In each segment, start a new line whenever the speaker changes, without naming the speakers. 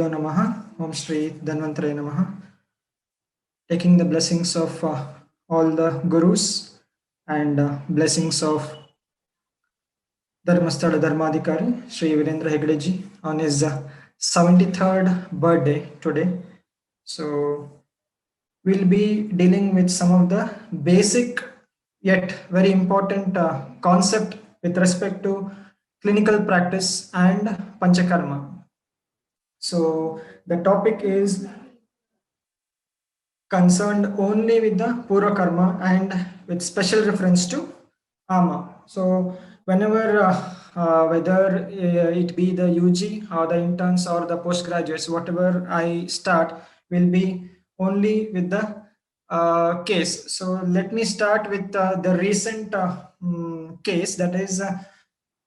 Gurubhyo Namaha, Om Shri Dhanvantare Namaha. Taking the blessings of all the Gurus and blessings of Dharmasthala Dharmadhikari, Shri Virendra Hegdeji, on his 73rd birthday today. So, we'll be dealing with some of the basic yet very important concept with respect to clinical practice and Panchakarma. So, the topic is concerned only with the Pura Karma and with special reference to Amma. So whenever whether it be the UG or the interns or the postgraduates, whatever I start will be only with the case. So let me start with the recent case, that is a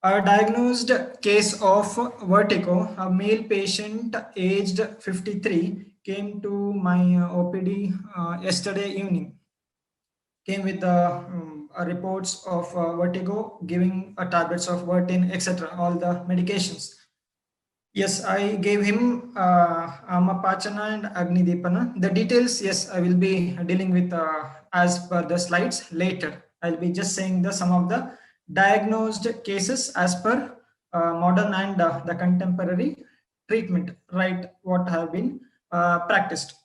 diagnosed case of vertigo. A male patient aged 53 came to my OPD yesterday evening. Came with the reports of vertigo, giving tablets of Vertin, etc. All the medications. Yes, I gave him Amma and Agni Dipana. The details, yes, I will be dealing with as per the slides later. I'll be just saying the some of the diagnosed cases as per modern and the contemporary treatment, right? What have been practiced.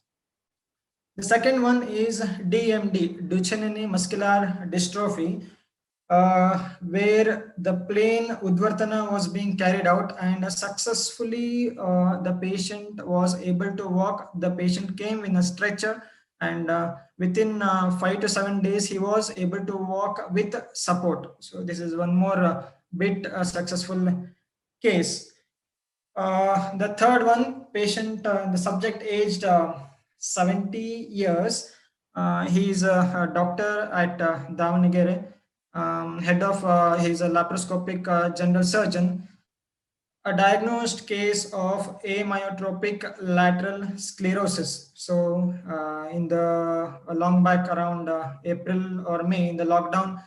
The second one is DMD, Dmd Muscular Dystrophy, where the plain Udvartana was being carried out and successfully the patient was able to walk. The patient came in a stretcher and within 5 to 7 days he was able to walk with support. So this is one more bit successful case. The third one, patient, the subject aged 70 years. He is a doctor at Davangere, head of he's a laparoscopic general surgeon. A diagnosed case of amyotropic lateral sclerosis. So in the long back around April or May in the lockdown,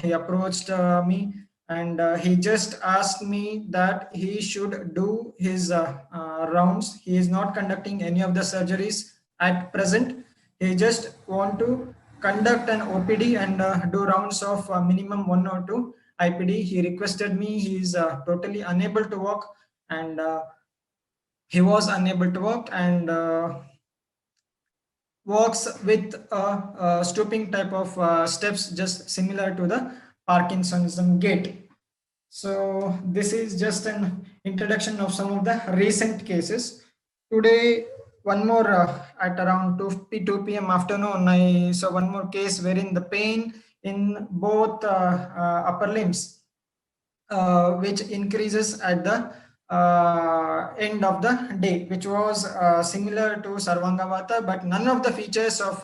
he approached me and he just asked me that he should do his rounds. He is not conducting any of the surgeries at present. He just want to conduct an OPD and do rounds of minimum 1 or 2 IPD. He requested me. He is totally unable to walk, and he was unable to walk and walks with a stooping type of steps, just similar to the Parkinsonism gait. So this is just an introduction of some of the recent cases. Today, one more at around 2 p.m. afternoon, I saw one more case wherein the pain in both upper limbs, which increases at the end of the day, which was similar to Sarvangavata, but none of the features of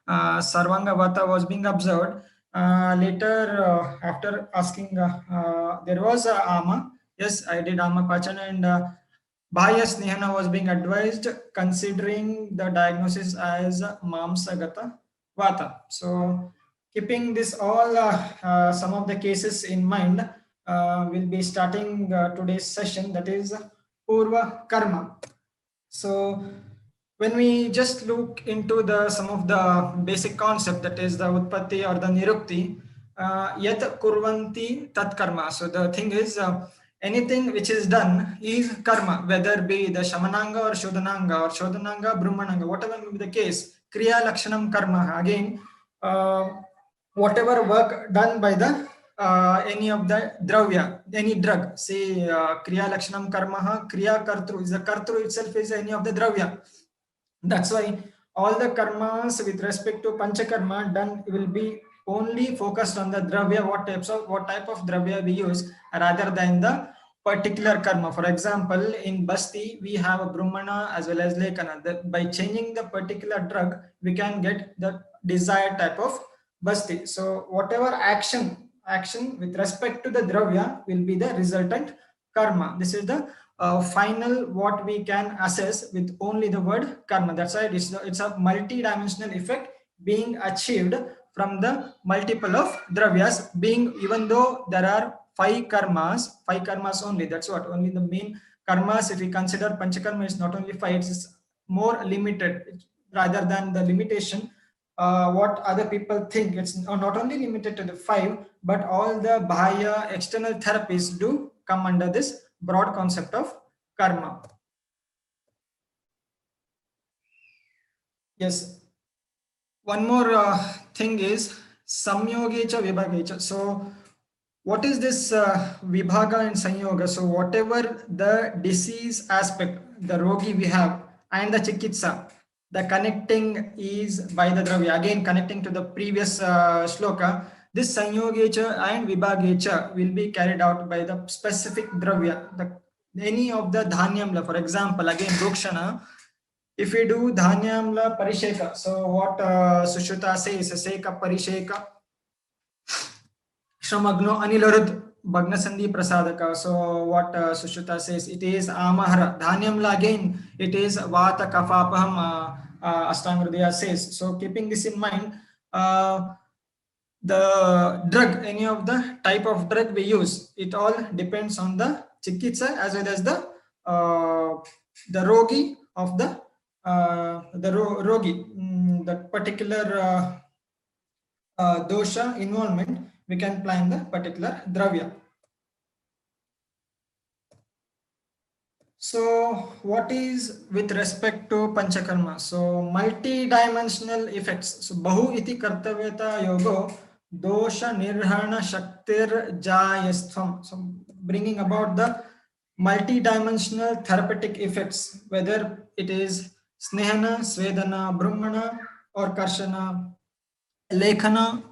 Sarvangavata was being observed. Later, after asking, there was Amma. Yes, I did Amma Pachana, and Bhaya Snehana was being advised, considering the diagnosis as Mamsagata Vata. So, keeping this all some of the cases in mind, we'll be starting today's session, that is Purva Karma. So when we just look into the some of the basic concept, that is the Utpatti or the Nirukti, Yat Kurvanti Tat Karma. So the thing is, anything which is done is karma, whether be the Shamananga or Shodhananga, Brahmananga, whatever may be the case, Kriya Lakshanam Karma. Again, whatever work done by the any of the dravya, any drug, say Kriya Lakshanam Karma, Kriya Kartru, is the Kartru itself is any of the dravya. That's why all the karmas with respect to Panchakarma done will be only focused on the dravya, what type of dravya we use, rather than the particular karma. For example, in Basti, we have a Brahmana as well as Lekana. By changing the particular drug, we can get the desired type of Basti. So whatever action with respect to the dravya will be the resultant karma. This is the final what we can assess with only the word karma. That's why it's a multi-dimensional effect being achieved from the multiple of dravyas, being, even though there are five karmas only. That's what only the main karmas, if we consider panchakarma is not only 5, it's more limited rather than the limitation what other people think. It's not only limited to the 5, but all the bahya external therapies do come under this broad concept of karma. Yes. One more thing is samyogecha vibhagecha. So what is this vibhaga and sanyoga? So whatever the disease aspect, the rogi we have, and the chikitsa, the connecting is by the dravya. Again, connecting to the previous shloka, this sanyogecha and vibhagecha will be carried out by the specific dravya. Any of the dhanyamla, for example, again, rukshana, if we do dhanyamla parisheka, so what Sushruta says, seka parisheka, Shramagno Anilorud Bhagna Sandhi Prasadaka. So what Sushruta says, it is Amahara. Dhanyamla again, it is Vata Kafapaham Ashtangridya says. So keeping this in mind, the drug, any of the type of drug we use, it all depends on the chikitsa as well as the rogi of the rogi, that particular dosha involvement, we can plan the particular dravya. So what is with respect to panchakarma? So multi-dimensional effects. So bahu iti kartavyata yogo dosha nirhana shaktir jayastham. So bringing about the multi-dimensional therapeutic effects, whether it is snehana, svedana, brahmana, or karshana, lekhana,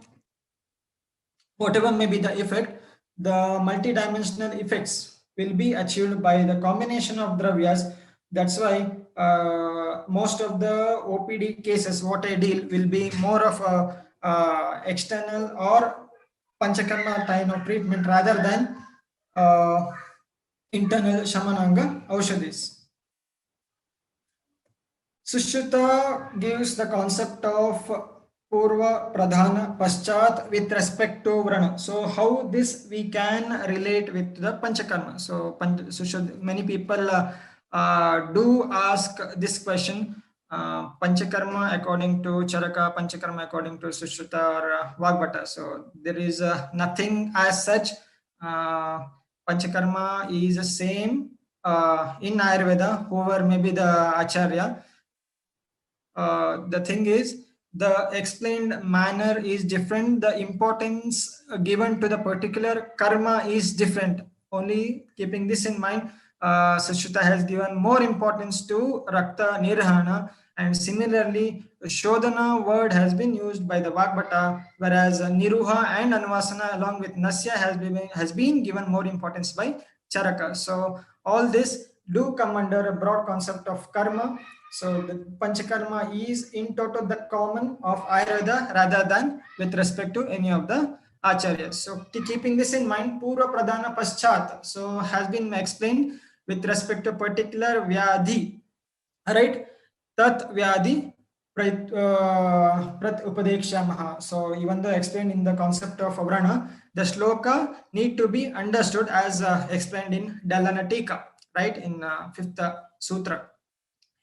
whatever may be the effect, the multi-dimensional effects will be achieved by the combination of dravyas. That's why most of the OPD cases, what I deal, will be more of a external or panchakarma type of treatment rather than internal shamananga aushadis. Sushruta gives the concept of Purva, Pradhana, Paschat with respect to Vrana. So how this we can relate with the Panchakarma. So many people do ask this question. Panchakarma according to Charaka, Panchakarma according to Sushruta or Vagbhata. So there is nothing as such. Panchakarma is the same in Ayurveda, whoever may be the Acharya. The thing is, the explained manner is different. The importance given to the particular karma is different. Only keeping this in mind, Sushruta has given more importance to Rakta Nirhana, and similarly, Shodhana word has been used by the Vagbhata, whereas Niruha and Anvasana along with Nasya has been given more importance by Charaka. So all this do come under a broad concept of karma. So the Panchakarma is in total the common of Ayurveda rather than with respect to any of the Acharyas. So keeping this in mind, Pura Pradhana Paschat, so has been explained with respect to particular Vyadhi, right? Tat Vyadhi Prat Upadekshamaha. So even though explained in the concept of Avrana, the shloka need to be understood as explained in Dalana Tika, right? In 5th Sutra.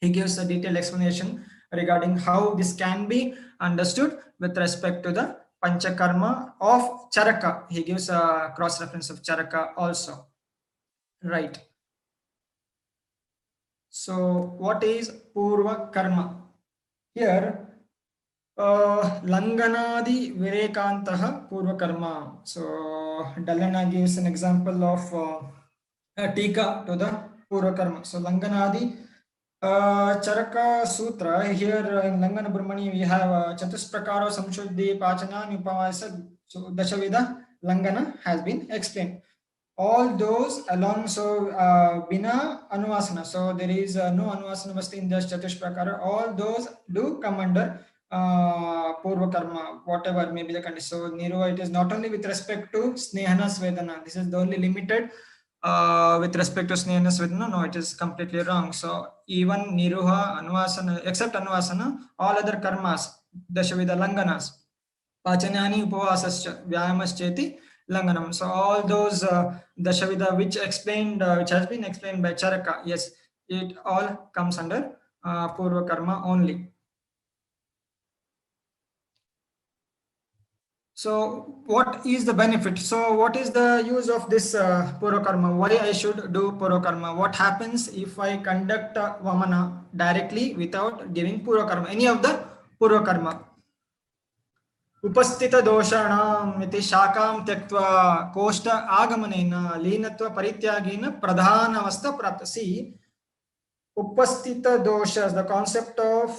He gives a detailed explanation regarding how this can be understood with respect to the Panchakarma of Charaka. He gives a cross-reference of Charaka also. Right. So what is Purva Karma? Here, Langanadi Virekantaha Purva Karma. So Dalana gives an example of a tika to the Purva Karma. So Langanadi Charaka Sutra, here in Langana Brahmani we have Chatusprakaro Samshuddhi Pachana Nupavasa. So Dashavida Langana has been explained. All those along, so Bina Anuvasana, so there is no Anuvasana Basti in this Chatusprakara. All those do come under Purva Karma, whatever may be the condition. So Niruva, it is not only with respect to Snehana Svedana. This is the only limited with respect to Snehana Svedana. No, it is completely wrong. So even Niruha, Anuvasana, except Anuvasana, all other karmas, Dashavida Langanas, Pachanani Upavasascha, Vyayamascheti, Langanam. So all those Dashavida which has been explained by Charaka, yes, it all comes under Purva Karma only. So what is the benefit? So what is the use of this Purva Karma? Why I should do Purva Karma? What happens if I conduct Vamana directly without giving Purva Karma? Any of the Purva Karma? उपस्थित दोषाणाम् इति शाखां त्यक्त्वा कोष्ठ आगमनेन लीनत्व परित्यागेन प्रधानावस्था प्राप्त. See, upasthita doshas, the concept of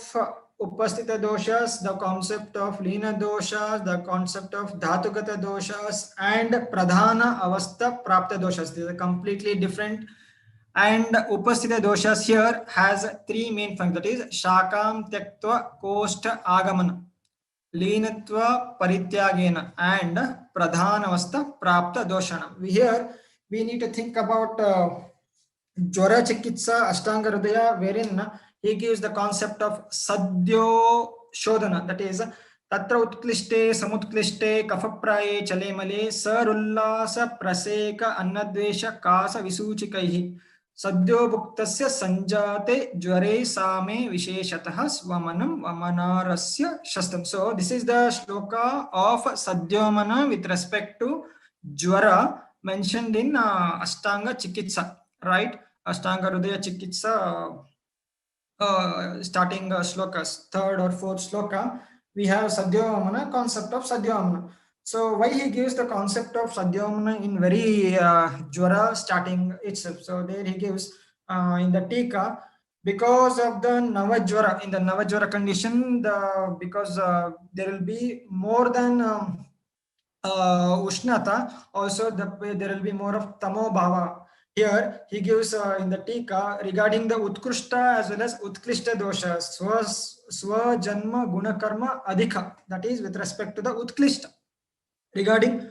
upasthita doshas, the concept of lina doshas, the concept of dhatukata doshas, and pradhana avastha prapta doshas. These are completely different. And upasthita doshas here has three main functions. That is shakam tyaktva koshta agamana, लीनत्व परित्यागेन, and pradhanavastha prapta doshana. We need to think about Jwara Chikitsa Ashtanga Hridaya, wherein he gives the concept of Sadhyo Shodhana, that is Tatra Utklishte Samutklishte Kafapraye Chalemale Sarullasa Praseka Annadvesha Kasa Visuchikaihi Sadhyo Bhuktasya Sanjate Jware Same Visheshatah Swamanam Vamanarasya Shastam. So this is the shloka of Sadhyomana with respect to Jwara mentioned in Ashtanga Chikitsa. Right, Ashtanga Hridaya Chikitsa, starting shlokas, third or fourth shloka, we have Sadhyomana, concept of Sadhyomana. So why he gives the concept of Sadhyomana in very Jwara starting itself? So there he gives in the Tika, because of the Navajwara, in the Navajwara condition, because there will be more than Ushnata, also there will be more of Tamo Bhava. Here he gives in the Tika regarding the Utkrishta as well as Utklishta doshas, Swa Janma Guna Karma Adhika, that is with respect to the Utklishta. Regarding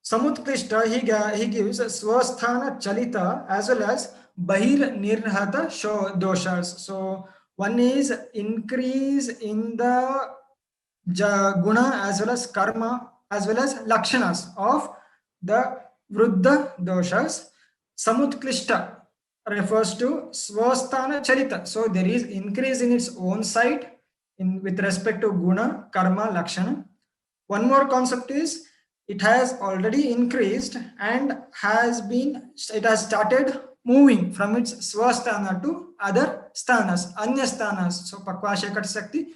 Samutklishta, he gives Swasthana Chalita as well as Bahir Nirhata doshas. So one is increase in the Guna as well as Karma as well as Lakshanas of the Vruddha doshas. Samutklishta refers to Swasthana Charita. So there is increase in its own side with respect to Guna, Karma, Lakshana. One more concept is it has already increased and it has started moving from its Swasthana to other sthanas, Anya sthanas. So Pakvashaya Katisakti,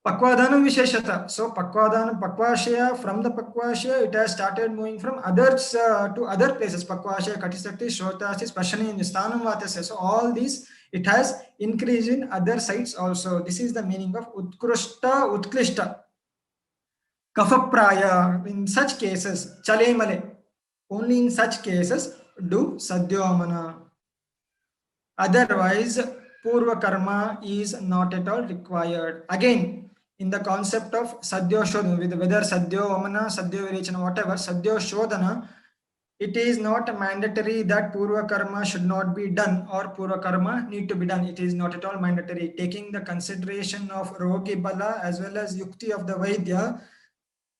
Pakvadanam Visheshata. So Pakvashaya, from the Pakvashaya, it has started moving from others to other places. Pakvashaya, Katisakti, Shrotasya, Spashani, Sthanam Vatasya. So all these, it has increased in other sites also. This is the meaning of Utkrishta, Utklishta. Kafapraya, in such cases, Chalemale, only in such cases do Sadhyomana. Otherwise, Purva Karma is not at all required. Again, in the concept of Sadhyo Shodhana, whether Sadhyo Vamana, Sadhyo Virechana, whatever, Sadhyo Shodhana, it is not mandatory that Purva Karma should not be done or Purva Karma need to be done. It is not at all mandatory. Taking the consideration of Rogi Bala as well as Yukti of the Vaidya,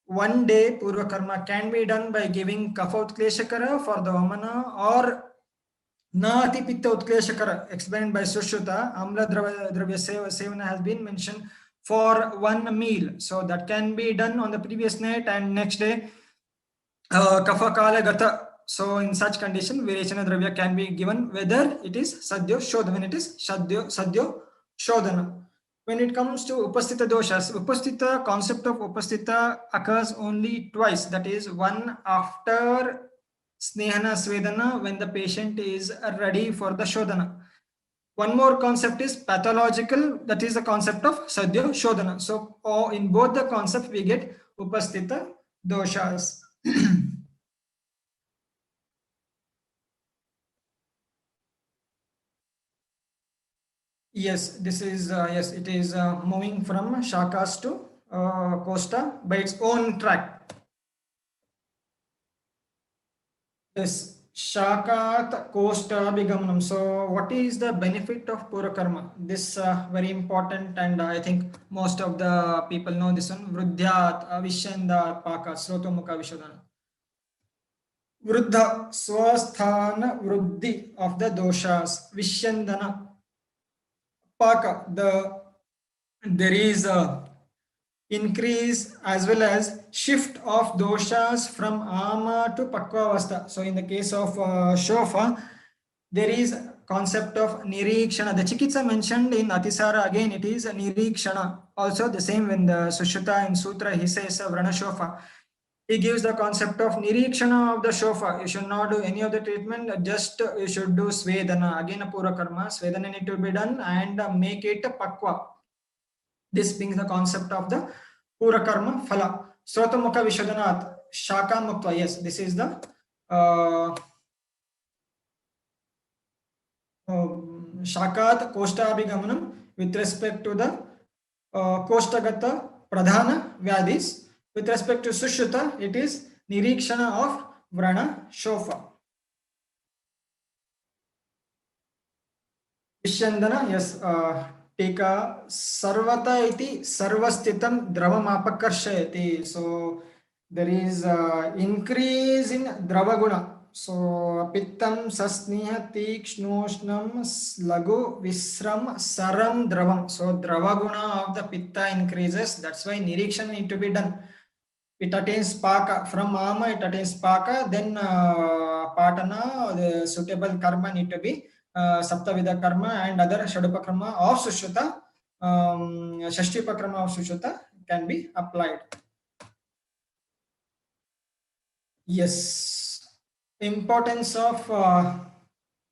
one day Purva Karma can be done by giving Kapha Utkleshakara for the Vamana, or Nati Pitta Utkleshakara, explained by Sushruta, Amla Dravya Sevana has been mentioned for one meal. So that can be done on the previous night and next day Kapha Kala Gata. So in such condition, Virechana Dravya can be given whether it is Sadhyo Shodhana, when it is Sadhyo Shodhana. When it comes to Upasthita doshas, Upasthita, concept of Upasthita occurs only twice. That is, one after Snehana Svedana, when the patient is ready for the Shodhana. One more concept is pathological, that is the concept of Sadhya Shodhana. So in both the concepts, we get Upasthita doshas. Yes, this is yes, it is moving from shakas to kosta by its own track. Yes, shakat kosta bigamanam. So what is the benefit of pura karma? This very important, and I think most of the people know this one. Vruddhyat, Avishyandat, Paka, Srotomukha Vishodhana. Vruddha, swasthana vruddhi of the doshas. Vishyandana, paka, there is a increase as well as shift of doshas from ama to pakvavastha. So in the case of shofa, there is concept of nirikshana. The chikitsa mentioned in Atisara, again it is nirikshana. Also the same when the Sushruta in Sutra he says Vrana Shofa. He gives the concept of nirikshana of the shofa. You should not do any of the treatment, just you should do svedana. Again a pura karma. Svedana need to be done and make it pakwa. This being the concept of the Pura Karma Phala. Srotamukha Vishodhanath, Shaka Muktva. Yes, this is the Shakat Koshtabhigamanam with respect to the Koshtagata Pradhana Vyadis. With respect to Sushruta, it is Nirikshana of Vrana Shofa. Vishyandana, yes. Tika sarvata iti sarvastitam dravamapakarshayati. So there is increase in dravaguna. So pittam sasniha tikshnoshnam lagu visram saram dravam. So dravaguna of the pitta increases. That's why nirikshan need to be done. It attains paka. From ama it attains paka. Then patana, the suitable karma need to be Saptavida karma and other Shadupa karma of Sushruta, Shashtipa karma of Sushruta can be applied. Yes, importance of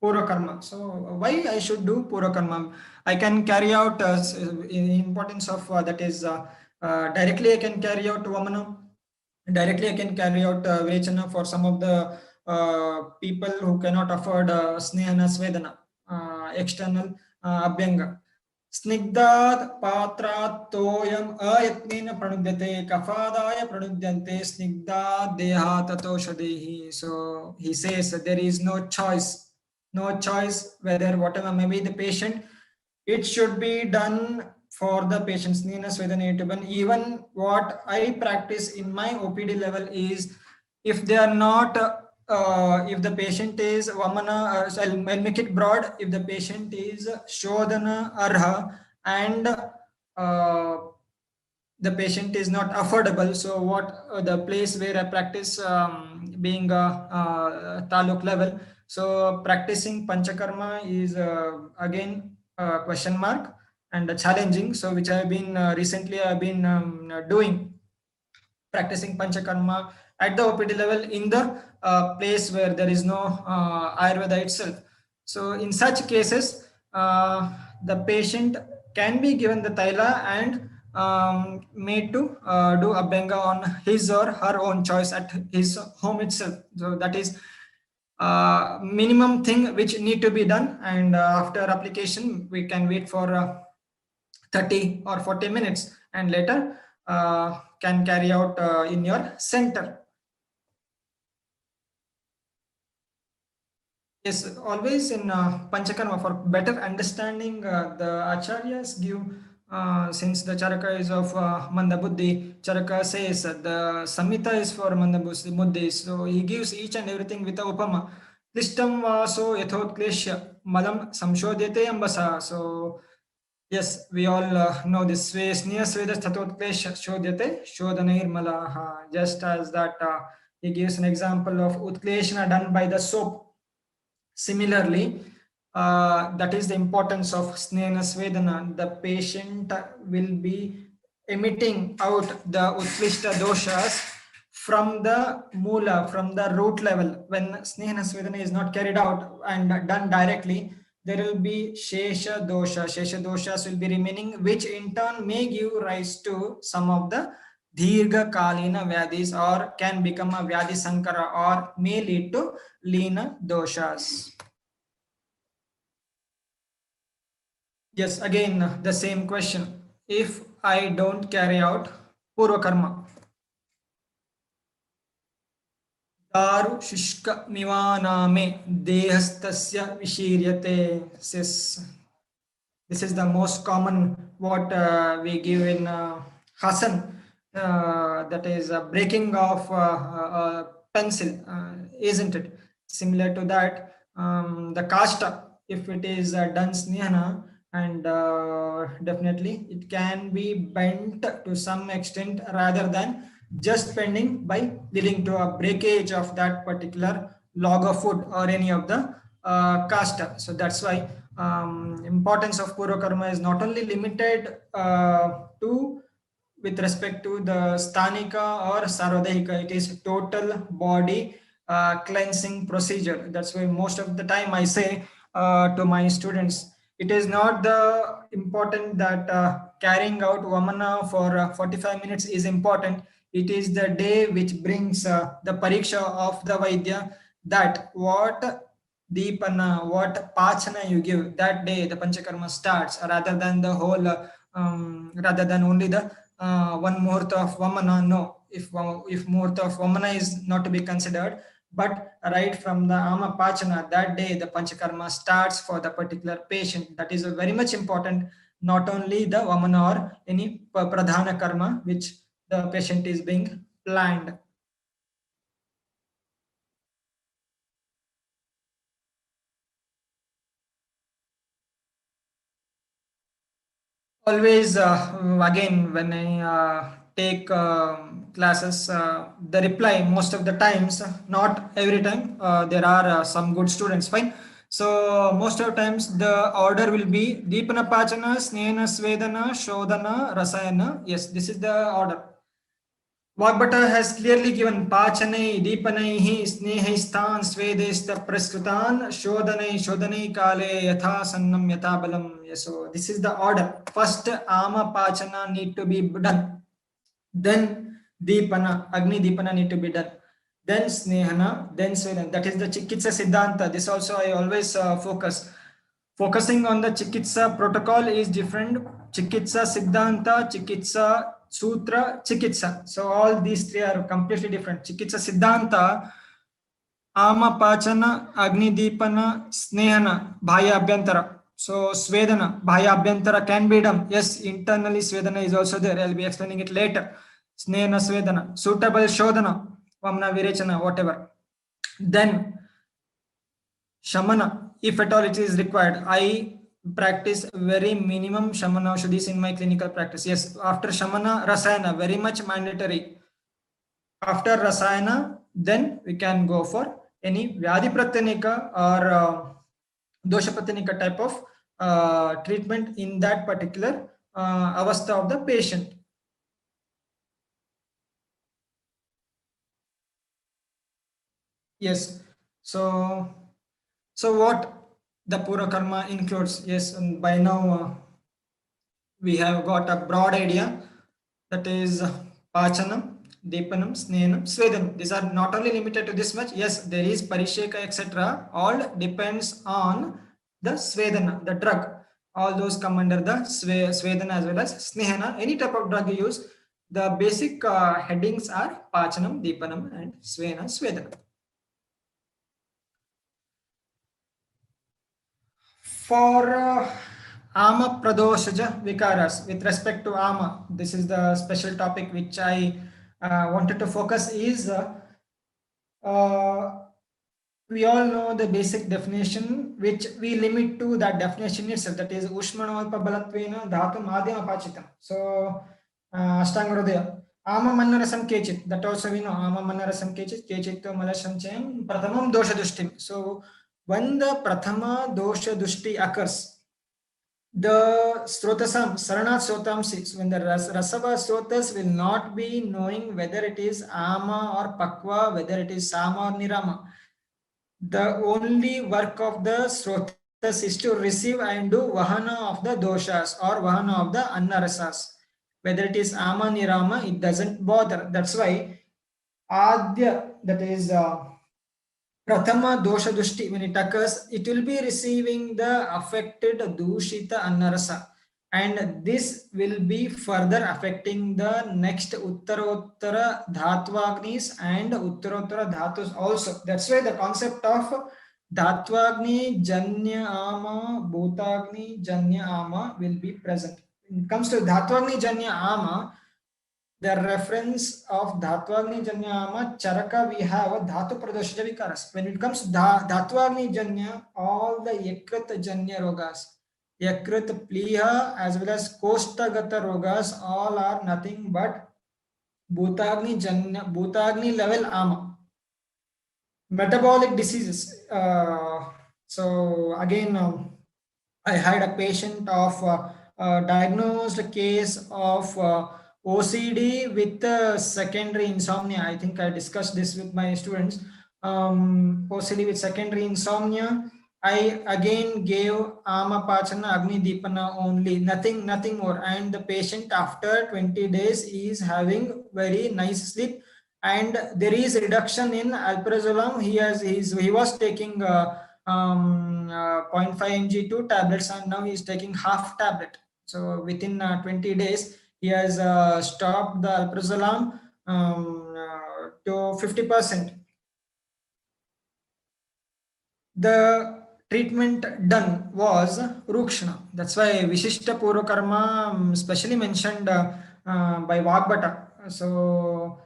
Pura karma. So why I should do Pura karma? I can carry out importance of that is directly I can carry out Vamana. Directly I can carry out Vechana for some of the people who cannot afford Snehana Svedana, external Abhyanga. Snigdad patrat toyam ayatnena pranudyate kafadaya pranudyante snigdad deha tatoshadehi. So he says there is no choice whether whatever may be the patient, it should be done for the patients. Even what I practice in my OPD level is, if they are not, if the patient is Vamana, so I'll make it broad. If the patient is Shodhana Arha and the patient is not affordable, so what the place where I practice being a taluk level, so practicing Panchakarma is again a question mark and challenging. So which I have been recently I've been doing, practicing Panchakarma at the OPD level in the place where there is no Ayurveda itself. So in such cases, the patient can be given the Taila and made to do Abhyanga on his or her own choice at his home itself. So that is minimum thing which need to be done, and after application we can wait for 30 or 40 minutes and later can carry out in your center. Yes, always in Panchakarma, for better understanding, the acharyas give, since the Charaka is of Mandabuddhi, Charaka says the Samhita is for Mandabuddhi, so he gives each and everything with a Upama. Klishtam vaso yathotkleshya malam samshodhyate ambasa. So yes, we all know this. Svesniya svedas tatotklesha shodhyate shodhanair malaha. Just as that he gives an example of utkleshana done by the soap. Similarly, that is the importance of Snena Svedana. The patient will be emitting out the Utklishta doshas from the Mula, from the root level. When Snena Svedana is not carried out and done directly, there will be Shesha dosha. Shesha doshas will be remaining, which in turn may give rise to some of the Dirgha Kalina Vyadis, or can become a Vyadi Sankara, or may lead to Lina doshas. Yes, again the same question. If I don't carry out Purva Karma, Daru Shishka Mivaname Dehastasya Vishiryate. This is the most common what we give in Hasan. That is breaking of pencil, isn't it? Similar to that, the kasta, if it is done snehana, and definitely it can be bent to some extent rather than just bending by leading to a breakage of that particular log of wood or any of the kasta. So that's why importance of purva karma is not only limited to with respect to the Stanika or Sarvadahika. It is total body cleansing procedure. That's why most of the time I say to my students, it is not the important that carrying out Vamana for 45 minutes is important. It is the day which brings the pariksha of the Vaidya, that what Deepana, what Pachana you give, that day the Panchakarma starts, rather than the whole, rather than only the one muhurta of Vamana. No, if muhurta of Vamana is not to be considered, but right from the Amma Pachana, that day the Panchakarma starts for the particular patient. That is very much important, not only the Vamana or any Pradhana Karma which the patient is being planned. Always, again, when I take classes, the reply most of the times, not every time, there are some good students, fine. So most of the times the order will be Deepana Pachana, Snehana Svedana, Shodhana, Rasayana. Yes, this is the order. Vagbata has clearly given Pachanai, Deepanaihi, Snehaistan, Svedesta Praskrutan, Shodhanai, Shodhanai Kale, Yatha Sannam, Yatha Balam. Yes, so this is the order. First, Ama Pachana need to be done. Then Deepana, Agni Deepana need to be done. Then Snehana, then Svedana. That is the Chikitsa Siddhanta. This also I always focus. Focusing on the Chikitsa protocol is different. Chikitsa Siddhanta, Chikitsa Sutra, Chikitsa. So all these three are completely different. Chikitsa Siddhanta, Ama Pachana, Agni Deepana, Snehana, Bhaya Abhyantara. So Svedana, Bhaya Abhyantara can be done. Yes, internally Svedana is also there. I'll be explaining it later. Snehana Svedana, suitable Shodhana, Vamna Virechana, whatever. Then Shamana, if at all it is required. I practice very minimum Shamana Shuddhis in my clinical practice. Yes, after Shamana, Rasayana, very much mandatory. After Rasayana, then we can go for any Vyadhi Pratyanika or Dosha Pratyanika type of treatment in that particular avastha of the patient. Yes. So what the Pura Karma includes? Yes, and by now we have got a broad idea, that is Pachanam, Deepanam, Snenam, Swedanam. These are not only limited to this much. Yes, there is Parisheka, etc. All depends on the Svedana, the drug. All those come under the Svedana as well as Snehana. Any type of drug you use, the basic headings are Pachanam, Deepanam, and Svena, Svedana. For Ama Pradoshaja Vikaras, with respect to Ama, this is the special topic which I wanted to focus is uh, we all know the basic definition which we limit to that definition itself, that is Ushmanalpa Balatvena Dhatum Adhyama Pachitam. So Ashtangarodaya. Ama Manarasam Kechit, that also we know. Ama Manarasam Kechit, Kechito Malasham Chem, Prathamam Dosha Dushtim. So when the Prathama Dosha Dushti occurs, the Srotasam, Saranat Srotamsi, when the Rasava Srotas will not be knowing whether it is Ama or Pakwa, whether it is Sama or Nirama. The only work of the Srotas is to receive and do Vahana of the Doshas or Vahana of the Annarasas. Whether it is Ama Nirama, it doesn't bother. That's why Adya, that is Prathama dosha dushti, when it occurs, it will be receiving the affected dushita annarasa. And this will be further affecting the next Uttarottara Dhatwagnis and Uttarottara Dhatus also. That's why the concept of Dhatwagni Janya Ama, Bhutagni Janya Ama will be present. When it comes to Dhatwagni Janya Ama, the reference of Dhatwagni Janya Amma Charaka, we have a Dhatu Pradoshaja Vikaras. When it comes to Dhatwagni Janya, all the Yakrit Janya Rogas, Yakrit Pliha as well as Kostagata Rogas, all are nothing but Bhutagni Janya, Bhutagni level Amma. Metabolic diseases. So again, I had a patient of diagnosed case of OCD with secondary insomnia. I think I discussed this with my students. OCD with secondary insomnia. I again gave Ama Pachana Agni Deepana only, nothing more. And the patient after 20 days is having very nice sleep, and there is reduction in alprazolam. He was taking 0.5 mg 2 tablets, and now he is taking half tablet. So within 20 days he has stopped the alprazolam to 50%. The treatment done was Rukshana. That's why Vishishta Pura Karma specially mentioned by Vagbata. So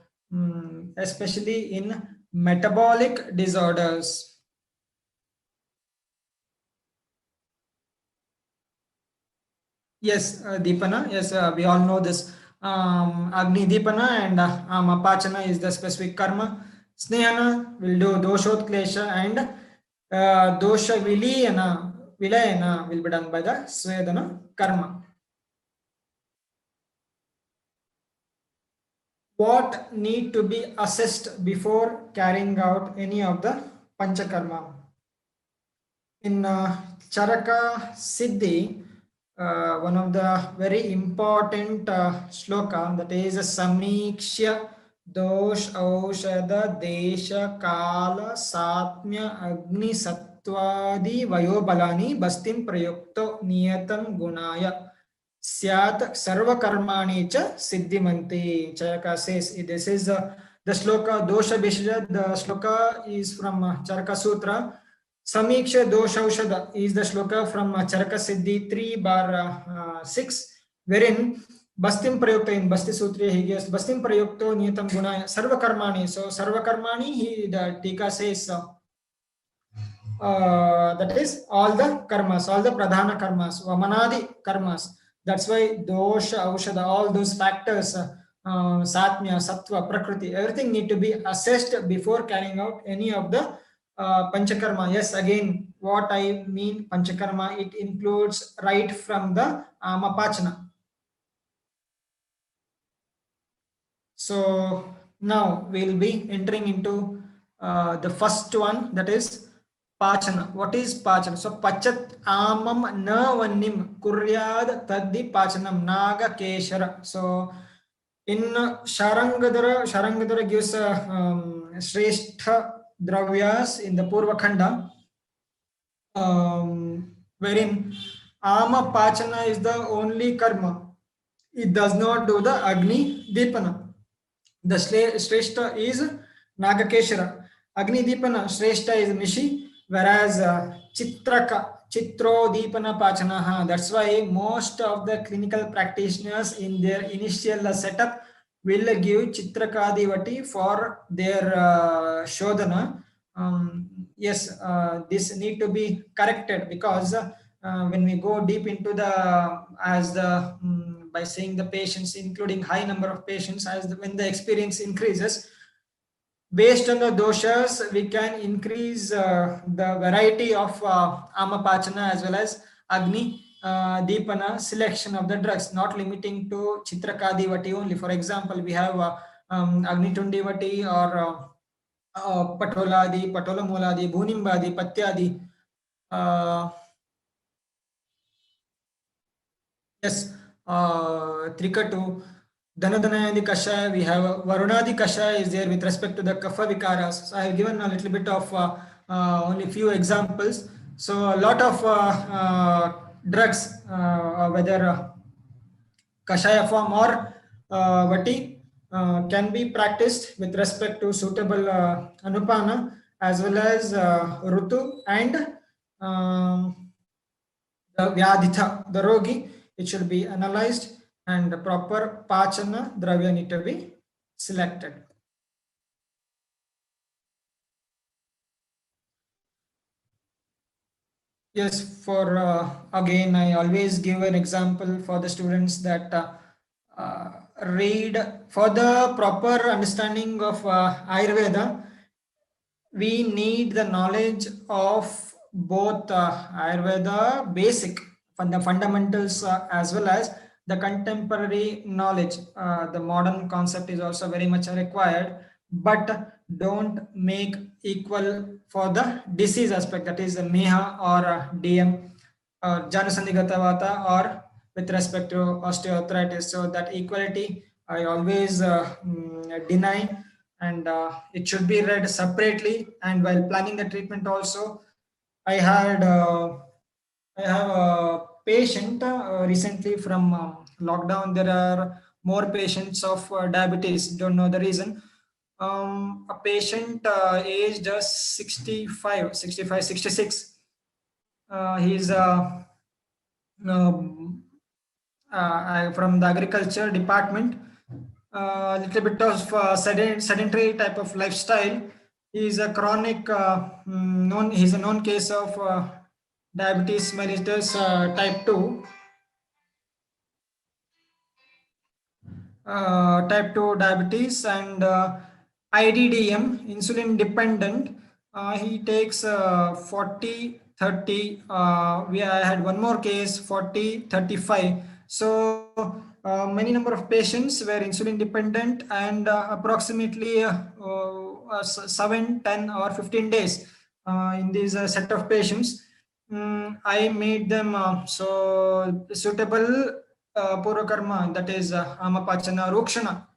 especially in metabolic disorders. Yes, Deepana. Yes, we all know this. Agni Deepana and Mapachana is the specific karma. Snehana will do Doshotklesha, and Dosha Vilayana will be done by the Svedana karma. What need to be assessed before carrying out any of the Panchakarma? In Charaka Siddhi, one of the very important shloka, that is Samikshya Dosh Aushada Desha Kala Satmya Agni Sattvadi Vayobalani Bastim Prayukto Niyatam Gunaya Syat Sarva Karmani Cha Siddhimanti. Charaka says this is the shloka Dosha Bishja. The shloka is from Charaka Sutra. Samiksha Doshaushada is the shloka from Charaka Siddhi 3/6, wherein Bastim Prayukta, in Basti Sutra he gives Bastim Prayukto Niyatam Gunaya Sarva Karmani. So Sarva Karmani, the Tika says that is all the karmas, all the pradhana karmas, vamanadi karmas. That's why dosha, aushada, all those factors, satmya, sattva, prakriti, everything need to be assessed before carrying out any of the panchakarma. Yes, again, what I mean panchakarma, it includes right from the mapachana. So now we'll be entering into the first one, that is Pachana. What is Pachana? So Pachat Amam Na Vannim Kuryad Taddi Pachanam Naga Keshara. So in Sharangadara gives Shrestha Dravyas in the Purva Khanda, wherein Ama Pachana is the only karma. It does not do the Agni Dipana. The Shrestha is Nagakeshara. Agni Dipana Shrestha is Mishi, whereas Chitro Deepana Pachanaha. That's why most of the clinical practitioners in their initial setup will give Chitrakadivati for their Shodhana. Yes, this need to be corrected, because when we go deep into the, by saying the patients, including high number of patients, when the experience increases, based on the doshas, we can increase the variety of Amapachana as well as Agni Deepana selection of the drugs, not limiting to Chitrakadivati only. For example, we have Agni Tundivati or Patoladi, Patolamuladi, Bhunimbadi, Patyadi. Yes, Trikatu. Dhanadhanayadi Kashaya, we have Varunadi Kashaya is there with respect to the Kapha Vikaras. So I have given a little bit of only few examples. So a lot of drugs, whether Kashaya form or Vati, can be practiced with respect to suitable Anupana as well as Rutu and the Vyadhita, the Rogi. It should be analyzed, and proper Pachana Dravya need to be selected. Yes, for again, I always give an example for the students that read for the proper understanding of Ayurveda. We need the knowledge of both Ayurveda basic from the fundamentals as well as the contemporary knowledge. The modern concept is also very much required, but don't make equal for the disease aspect, that is MEHA or DM or Janusandhigatavata or with respect to osteoarthritis. So that equality I always deny, and it should be read separately. And while planning the treatment also, I had I have a patient recently from lockdown. There are more patients of diabetes, don't know the reason. A patient aged just 65, 65, 66. He's um, from the agriculture department, a little bit of sedentary type of lifestyle. He is a chronic known. He's a known case of diabetes mellitus type 2. Type 2 diabetes and IDDM, insulin dependent. He takes 40, 30. I had one more case, 40, 35. So many number of patients were insulin dependent, and approximately 7, 10 or 15 days in this set of patients. I made them so suitable Pura karma, that is Amma Pachana Rokshana.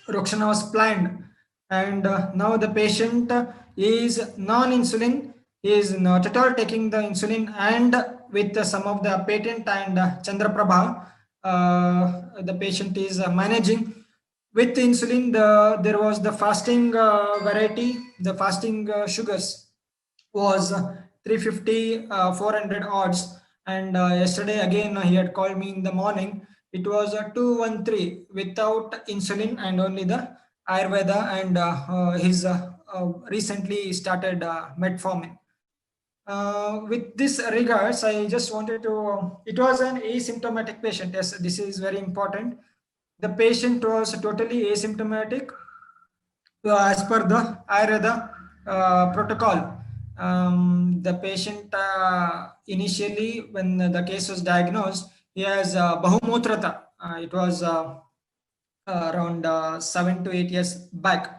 Rokshana was planned, and now the patient is non-insulin. He is not at all taking the insulin, and with some of the patent and Chandraprabha, the patient is managing with insulin. There was the fasting variety, the fasting sugars was 350, 400 odds. And yesterday again he had called me in the morning. It was 213 without insulin and only the Ayurveda, and his recently started metformin. With this regards, I just wanted to, it was an asymptomatic patient. Yes, this is very important. The patient was totally asymptomatic as per the Ayurveda protocol. The patient initially, when the case was diagnosed, he has Bahumutrata. It was around 7 to 8 years back.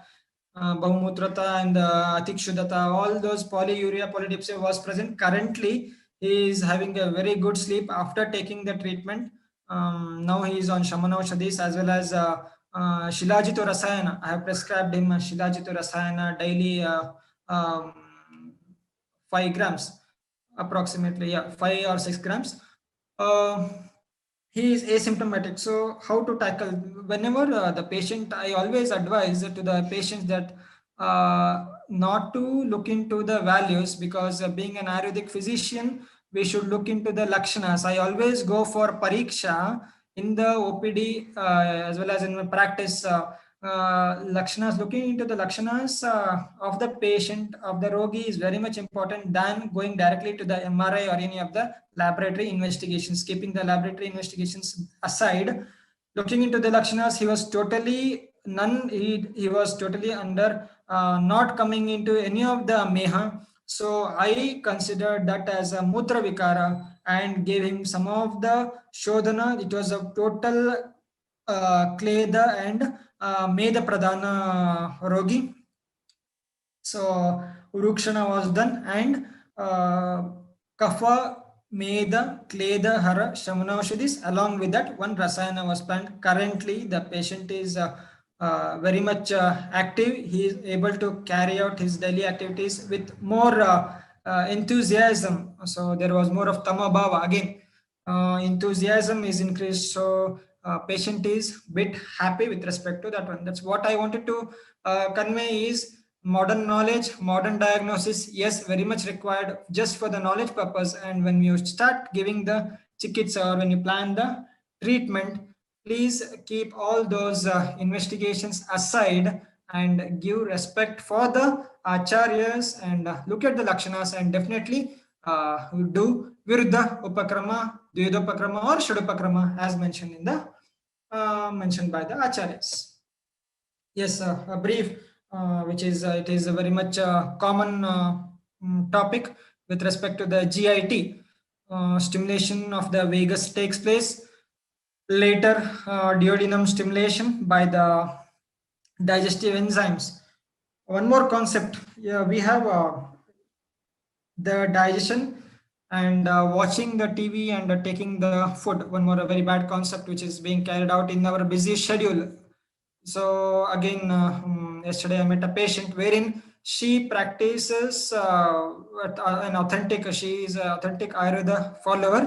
Bahumutrata and Atikshuddhata, all those polyuria, polydipsia was present. Currently, he is having a very good sleep after taking the treatment. Now he is on Shamana Shadis as well as Shilajito Rasayana. I have prescribed him Shilajito Rasayana daily, um, 5 grams approximately, yeah, 5 or 6 grams. Uh, he is asymptomatic. So how to tackle? Whenever the patient, I always advise to the patients that not to look into the values, because being an Ayurvedic physician, we should look into the lakshanas. I always go for pariksha in the OPD as well as in my practice. Lakshanas, looking into the lakshanas of the patient, of the rogi, is very much important than going directly to the MRI or any of the laboratory investigations. Keeping the laboratory investigations aside, looking into the lakshanas, he was totally none. He was totally under not coming into any of the meha. So I considered that as a mutra vikara and gave him some of the shodhana. It was a total kleda and meda pradhana rogi. So Urukshana was done, and Kafa, Meda, Kleda, Hara, Shamanaushadis. Along with that, one Rasayana was planned. Currently, the patient is very much active. He is able to carry out his daily activities with more enthusiasm. So there was more of Tama Bhava. Again, enthusiasm is increased. So patient is bit happy with respect to that one. That's what I wanted to convey is modern knowledge, modern diagnosis, yes, very much required just for the knowledge purpose. And when you start giving the chikitsa or when you plan the treatment, please keep all those investigations aside and give respect for the acharyas and look at the lakshanas and definitely do viruddha upakrama, dvidopakrama or shudopakrama as mentioned in the mentioned by the acharyas. Yes, a brief, which is it is a very much common topic with respect to the GIT. Stimulation of the vagus takes place. Later, duodenum stimulation by the digestive enzymes. One more concept. Yeah, we have the digestion and watching the TV and taking the food. One more a very bad concept which is being carried out in our busy schedule. So again, yesterday I met a patient wherein she practices an authentic. She is an authentic Ayurveda follower,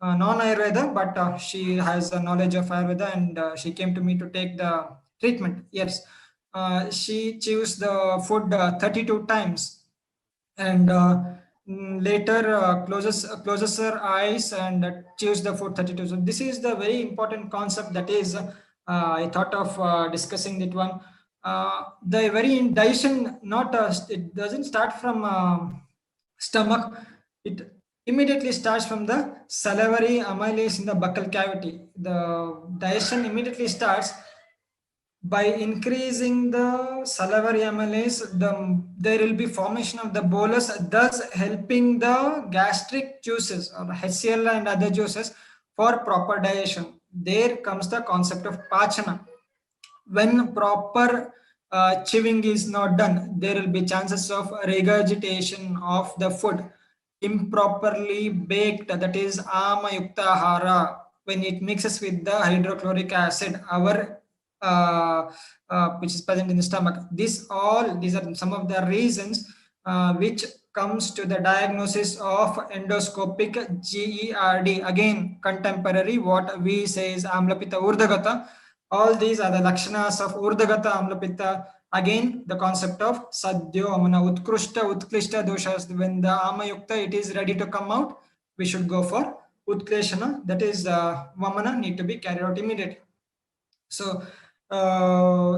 non-Ayurveda, but she has a knowledge of Ayurveda, and she came to me to take the treatment. Yes, she chews the food 32 times and later closes her eyes and chews the food 32. So this is the very important concept that is I thought of discussing that one. The very digestion not it doesn't start from stomach. It immediately starts from the salivary amylase in the buccal cavity. The digestion immediately starts by increasing the salivary amylase. There will be formation of the bolus, thus helping the gastric juices or HCl and other juices for proper digestion. There comes the concept of pachana. When proper chewing is not done, there will be chances of regurgitation of the food. Improperly baked, that is ama yukta ahara, when it mixes with the hydrochloric acid, our which is present in the stomach. These are some of the reasons which comes to the diagnosis of endoscopic GERD. Again, contemporary, what we say is amlapita urdhagata. All these are the lakshanas of urdhagata amlapitta. Again, the concept of sadhyo amana utkrishta utklishta doshas. When the amayukta it is ready to come out, we should go for utkleshana. That is vamana need to be carried out immediately. So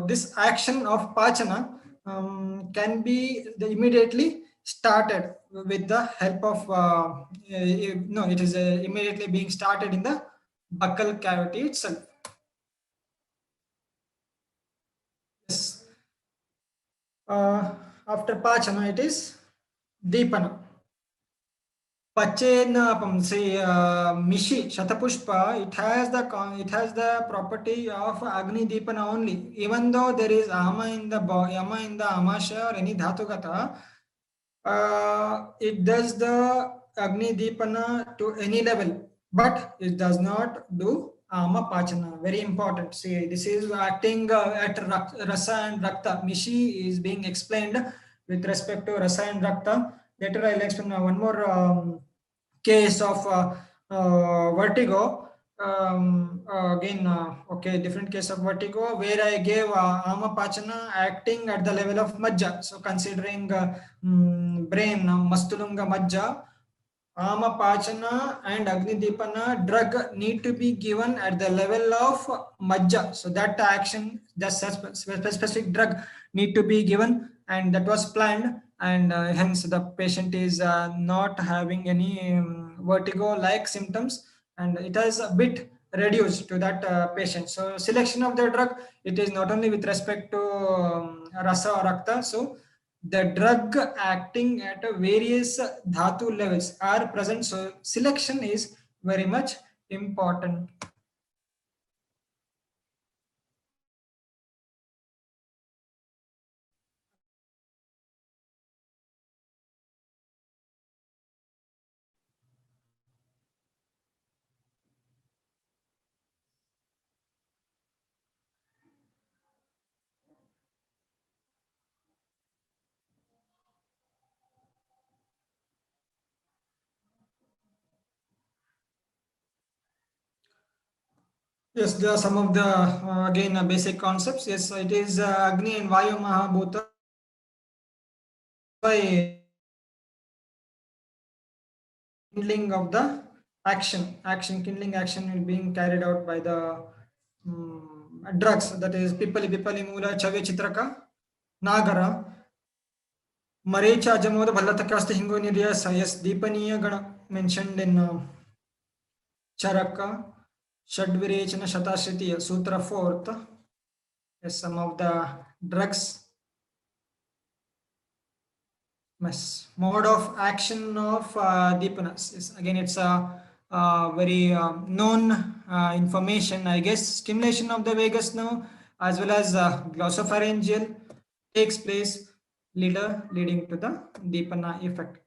this action of pachana can be immediately started with the help of no, it is immediately being started in the buccal cavity itself. Yes. After pachana, it is deepana. Pachena, say Mishi Shatapushpa, it has the property of Agni Deepana only. Even though there is Ama in the Ama in the Amasha or any Dhatukata, it does the Agni Deepana to any level, but it does not do Ama Pachana. Very important. See, this is acting at Rasa and Rakta. Mishi is being explained with respect to Rasa and Rakta. Later I'll explain one more case of vertigo. Again, okay, different case of vertigo where I gave Ama Pachana acting at the level of Majja. So considering brain, Mastulunga Majja, Ama Pachana and Agni Deepana drug need to be given at the level of Majja. So that action, that specific drug need to be given, and that was planned, and hence the patient is not having any vertigo like symptoms, and it has a bit reduced to that patient. So selection of the drug, it is not only with respect to rasa or rakta. So the drug acting at a various dhatu levels are present. So selection is very much important. Yes, there are some of the again basic concepts. Yes, it is Agni and Vayu Mahabhuta by kindling of the action kindling action will being carried out by the drugs, that is Pipali, Pipali Mula, Chave Chitraka, Nagara, Marecha, Jamoda, Balatakasta, Hingoniria, Sayas, Deepaniya Gana mentioned in Charaka, Shadvirechana Shatashiti, Sutra 4th. Yes, some of the drugs. Mode of action of Deepanas is again, it's a very known information, I guess. Stimulation of the vagus nerve as well as glossopharyngeal takes place, leading to the Deepana effect.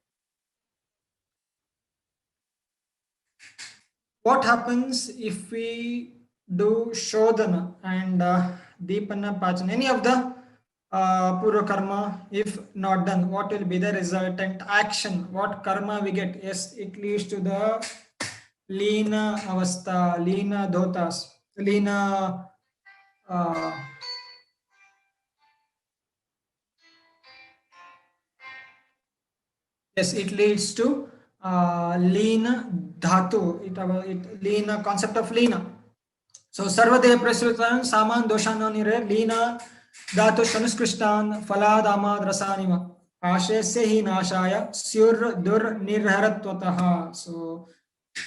What happens if we do Shodhana and Deepana Pachana, any of the Pura karma, if not done, what will be the resultant action? What karma we get? Yes, it leads to the Leena Avastha, Leena Dhotas, Leena. Yes, it leads to Leena Dhatu. It Leena concept of Leena. So Sarvadeva Prasritan Saman Doshananire Leena Dhatu Shanuskristan Faladama Rasanima Ashese hi Nashaya Sur Dur Nirharatwataha. So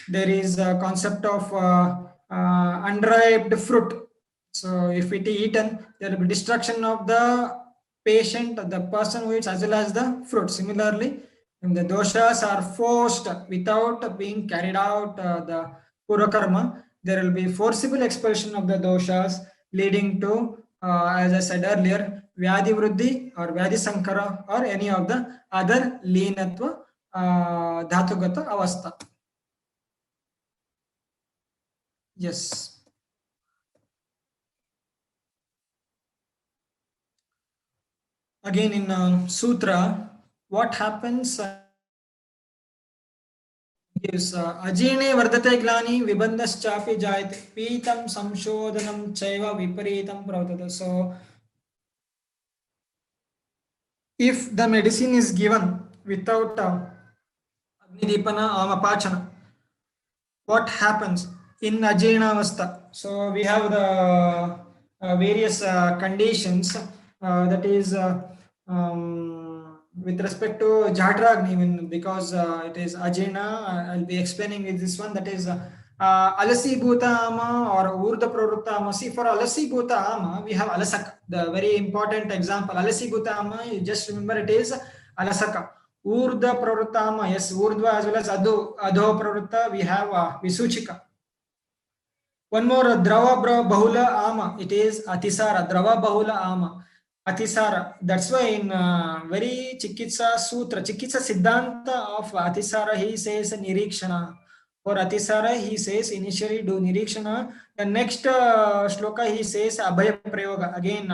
there is a concept of unripe fruit. So if it is eaten, there will be destruction of the patient, the person who eats, as well as the fruit. Similarly, when the doshas are forced without being carried out the pura karma, there will be forcible expulsion of the doshas, leading to, as I said earlier, Vyadhi Vruddhi or Vyadhi Sankara or any of the other Leenatva Dhatugata Avastha. Yes. Again in Sutra, what happens gives Ajine Vardate Glani Vibandaschapi Jayate Pitam Samshodhanam Chaiva Viparitam Pravatata. So, if the medicine is given without Agnidipana Amapachana, what happens in Ajinavastha? So we have the various conditions that is with respect to Jatragni, because it is Ajina, I'll be explaining with this one, that is Alasi Bhuta Amma or Urda Prarutta Amma. See, for Alasi Bhuta Amma, we have Alasaka, the very important example. Alasi Bhuta Amma, you just remember it is Alasaka. Urdha Pravruttama, yes, Urdhva as well as Adho Pravrutta, we have Visuchika. One more, Drava Bahula Ama, it is Atisara, Drava Bahula Ama, Atisara. That's why in very Chikitsa Sutra, Chikitsa Siddhanta of Atisara, he says Nirikshana. For Atisara, he says initially do Nirikshana. The next shloka, he says Abhaya Prayoga. Again,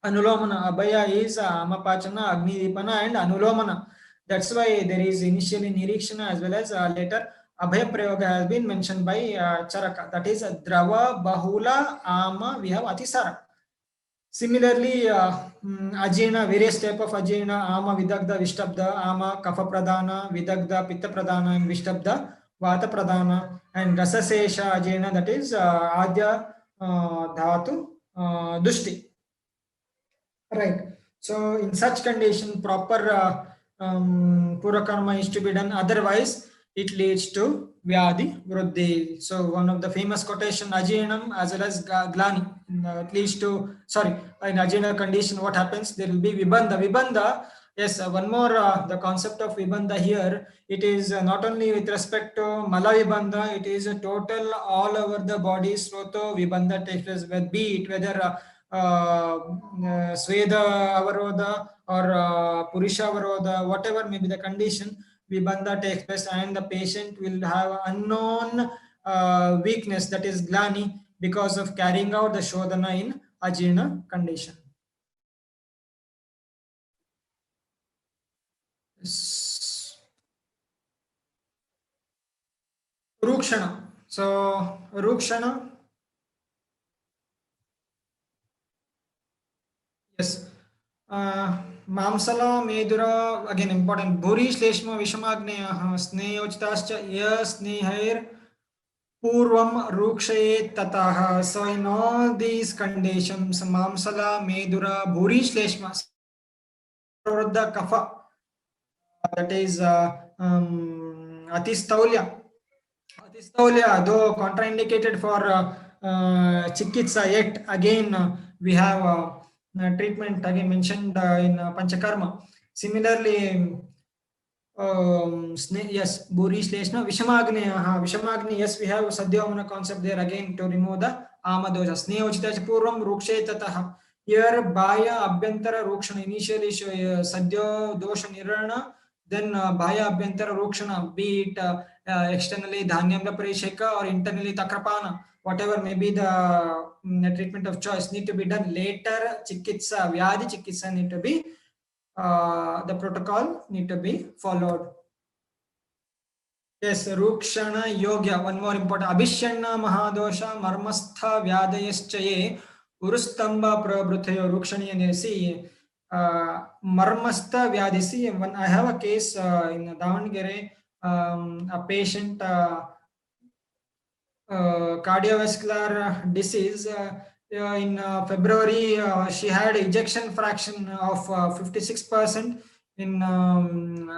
Anulomana, Abhaya is Amapachana, Agni Dipana, and Anulomana. That's why there is initially Nirikshana as well as later Abhaya Prayoga has been mentioned by Charaka. That is Drava, Bahula, Ama, we have Atisara. Similarly, Ajina, various type of Ajina, Ama, Vidagda, Vishtabda, Ama, Kapha Pradana, Vidagda, Pitta Pradana, and Vishtabda, Vata Pradana, and Rasasesha Ajina, that is Adya Dhatu Dushti. Right. So in such condition, proper pura karma is to be done. Otherwise, it leads to vyadhi vruddhi. So one of the famous quotation, ajinam as well as glani, it leads to, sorry, in ajina condition, what happens? There will be vibandha. Vibandha, yes, one more, the concept of vibandha here, it is not only with respect to mala vibandha, it is a total all over the body, sroto vibandha takes place, be it whether Sweda Avaroda or Purisha Avaroda, whatever may be the condition, Vibandha takes place and the patient will have unknown weakness, that is Glani, because of carrying out the Shodhana in Ajirna condition. Rukshana. So, Rukshana. Yes. Mamsala, Medura, again important. Bhuri, Shleshma, Vishamagneya, Sneyochitascha, Ya, Snehair, Purvam rukshaye tataha. So in all these conditions, Mamsala, Medura, Bhuri Shleshma, Vruddha Kapha, that is Atistaulia. Atistaulia, though contraindicated for Chikitsa, yet again we have treatment again mentioned in Panchakarma. Similarly, yes, Buri Shleshna, Vishamagni, Vishamagni, yes, we have Sadhyamana concept there again to remove the Amadosha. Snehochitacha Purvam Rukshe Tataha. Here, Bhaya Abhyantara Rukshana, initially Sadhya Dosha Nirana, then Bhaya Abhyantara Rukshana, be it externally Dhanyamla Parisheka or internally Takrapana, whatever may be the treatment of choice, need to be done later. Chikitsa, Vyadi Chikitsa need to be the protocol need to be followed. Yes, Rukshana Yogya. One more important. Abhishanna Mahadosha Marmastha Vyadayaschaye Urustamba Prabhutayo Rukshani. See, Marmastha Vyadi. See, when I have a case in Davangere, a patient cardiovascular disease. In February, she had ejection fraction of 56%. In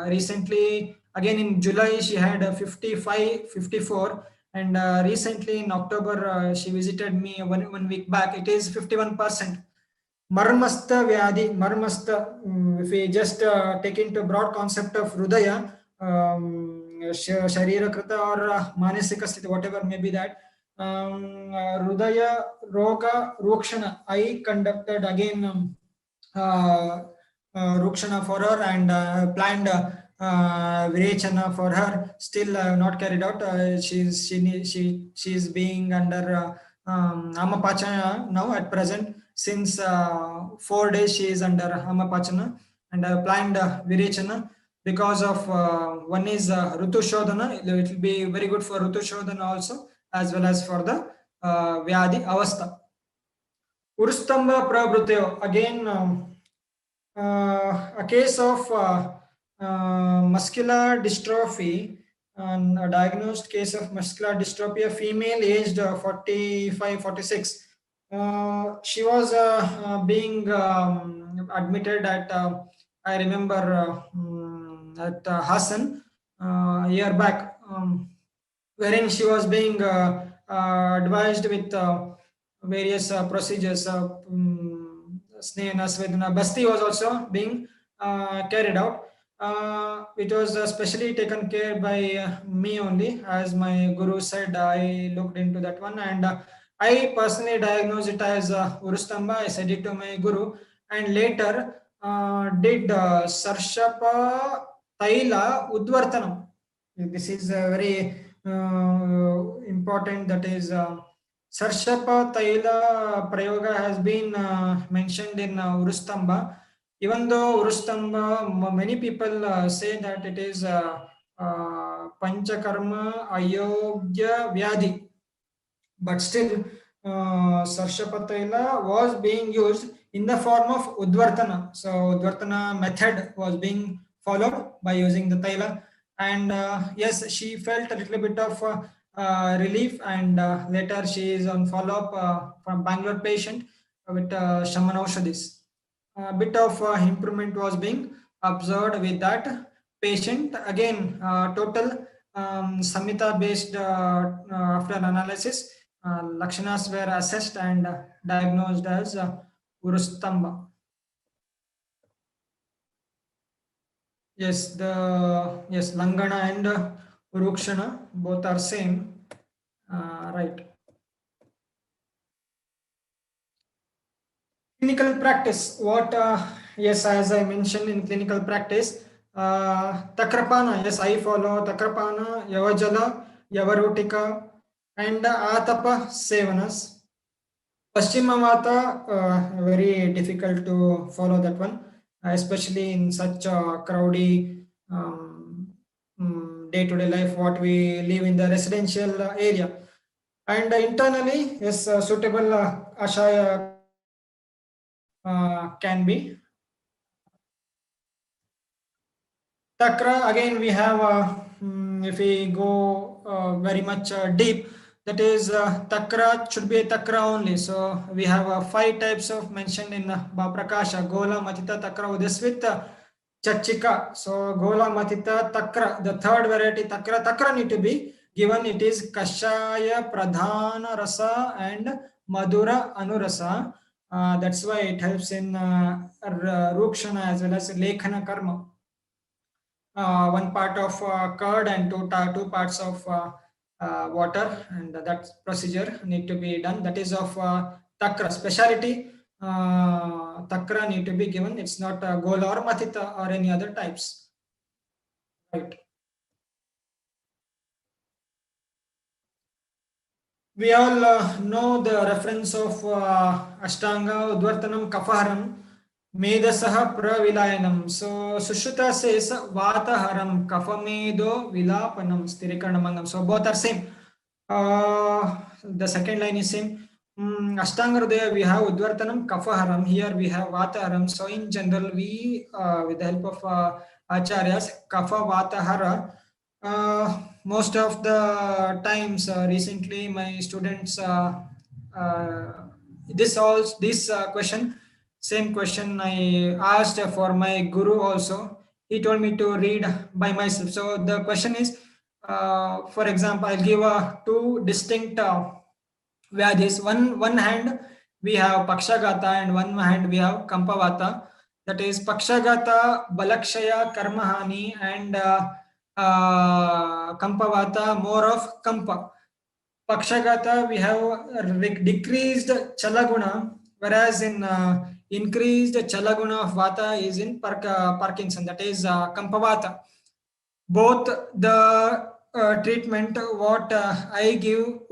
recently, again in July, she had 55, 54. And recently in October, she visited me one week back. It is 51%. Marmasta Vyadi, Marmasta, if we just take into broad concept of Rudaya, Sharira Krita or Manasika Sthiti, whatever may be that, Rudaya Roga Rukshana, I conducted again Rukshana for her and planned Virechana for her, still not carried out. She's being under Amma Pachana now at present. Since 4 days she is under Amma Pachana and planned Virechana because of one is Rutu Shodhana. It will be very good for Rutu Shodhana also, as well as for the Vyadi Avastha. Urustamba Prabhuteo, again a case of muscular dystrophy, and a diagnosed case of muscular dystrophy, a female aged 45, 46. She was being admitted at, I remember, at Hassan a year back, wherein she was being advised with various procedures. Snehana Svedana Basti was also being carried out. It was specially taken care by me only, as my guru said. I looked into that one, and I personally diagnosed it as Urustamba. I said it to my guru, and later did Sarshapa Taila Udvartanam. This is very important. That is Sarshapa Taila Prayoga has been mentioned in Urustamba. Even though Urustamba, many people say that it is Panchakarma Ayogya Vyadhi, but still Sarshapa Taila was being used in the form of Udvartana. So Udvartana method was being followed by using the Taila, and yes, she felt a little bit of relief, and later she is on follow-up from Bangalore patient with Shamanaushadis. A bit of improvement was being observed with that patient. Again, total Samhita based after analysis, Lakshanas were assessed and diagnosed as Urustamba. Yes, Langana and Urukshana both are same. Right. Clinical practice. What? Yes, as I mentioned in clinical practice, Takrapana. Yes, I follow Takrapana, Yavajala, Yavarutika, and Atapa Sevanas. Paschimavata, very difficult to follow that one, especially in such a crowdy day-to-day life, what we live in the residential area. And internally, yes, suitable Ashaya can be. Takra, again, we have, if we go very much deep, that is takra should be a takra only. So we have 5 types of mentioned in Baprakasha: Gola, Matita, Takra, Udasvit, Chachika. So Gola, Matita, Takra, the third variety Takra need to be given. It is Kashaya, Pradhana Rasa and Madura Anurasa. That's why it helps in Rukshana as well as Lekhana Karma. One part of curd and two parts of water, and that procedure need to be done. That is of takra speciality. Takra need to be given. It's not gola or matita or any other types. Right. We all know the reference of Ashtanga, Udvartanam, Kafaharam, Medasaha Pravilayanam. So Sushruta says Vataharam, Kafamedo Vilapanam, Stirikaramangam. So both are same. The second line is same. Ashtanga Hridaya we have Udvartanam, Kafaharam. Here we have Vataharam. So in general, we with the help of Acharyas, Kafa Vatahara. Most of the times recently my students uh, this question, same question I asked for my guru also. He told me to read by myself. So the question is, for example, I'll give two distinct Vyadhis. One hand we have Pakshagata and one hand we have Kampavata. That is Pakshagata, Balakshaya, Karmahani, and Kampavata, more of Kampa. Pakshagata we have decreased Chalaguna, whereas in increased Chalaguna of Vata is in Parkinson, that is Kampavata. Both the treatment what I gave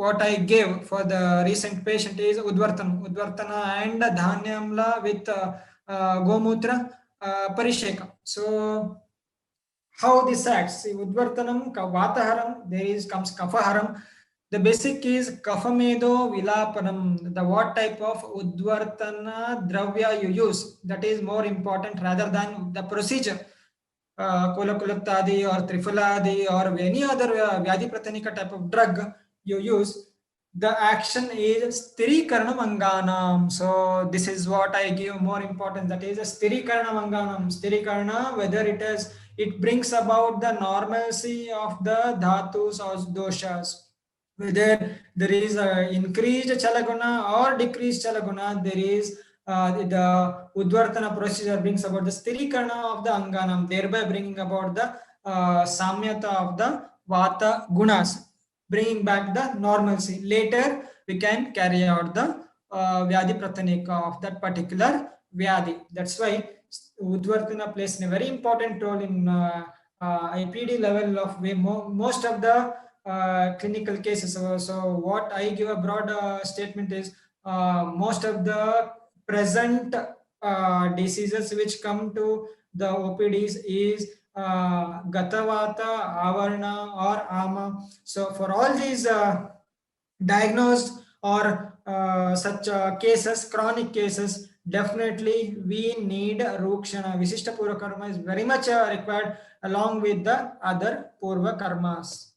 for the recent patient is Udvartana and Dhanyamla with Gomutra Parisheka. So how this acts? See, Udvartanam, Vataharam, comes Kafaharam. The basic is Kafamedo Vilapanam. The what type of Udvartana Dravya you use, that is more important rather than the procedure. Kulakulaptadi or Trifaladi or any other Vyadhi Pratanika type of drug you use, the action is Sthirikaranam Anganam. So this is what I give more importance, that is a Sthirikaranam Anganam. Sthirikarana, whether it brings about the normalcy of the dhatus or doshas. Whether there is increased chalaguna or decreased chalaguna, there is the Udvartana procedure brings about the Sthirikarana of the Anganam, thereby bringing about the Samyata of the Vata Gunas, bringing back the normalcy. Later, we can carry out the Vyadhi Pratanika of that particular Vyadhi. That's why Udvartana plays a very important role in IPD level of most of the clinical cases. So what I give a broad statement is most of the present diseases which come to the OPDs is Gatavata, Avarna or Amma. So for all these diagnosed or such cases, chronic cases, definitely we need Rukshana. Visishta Purva Karma is very much required along with the other Purva Karmas.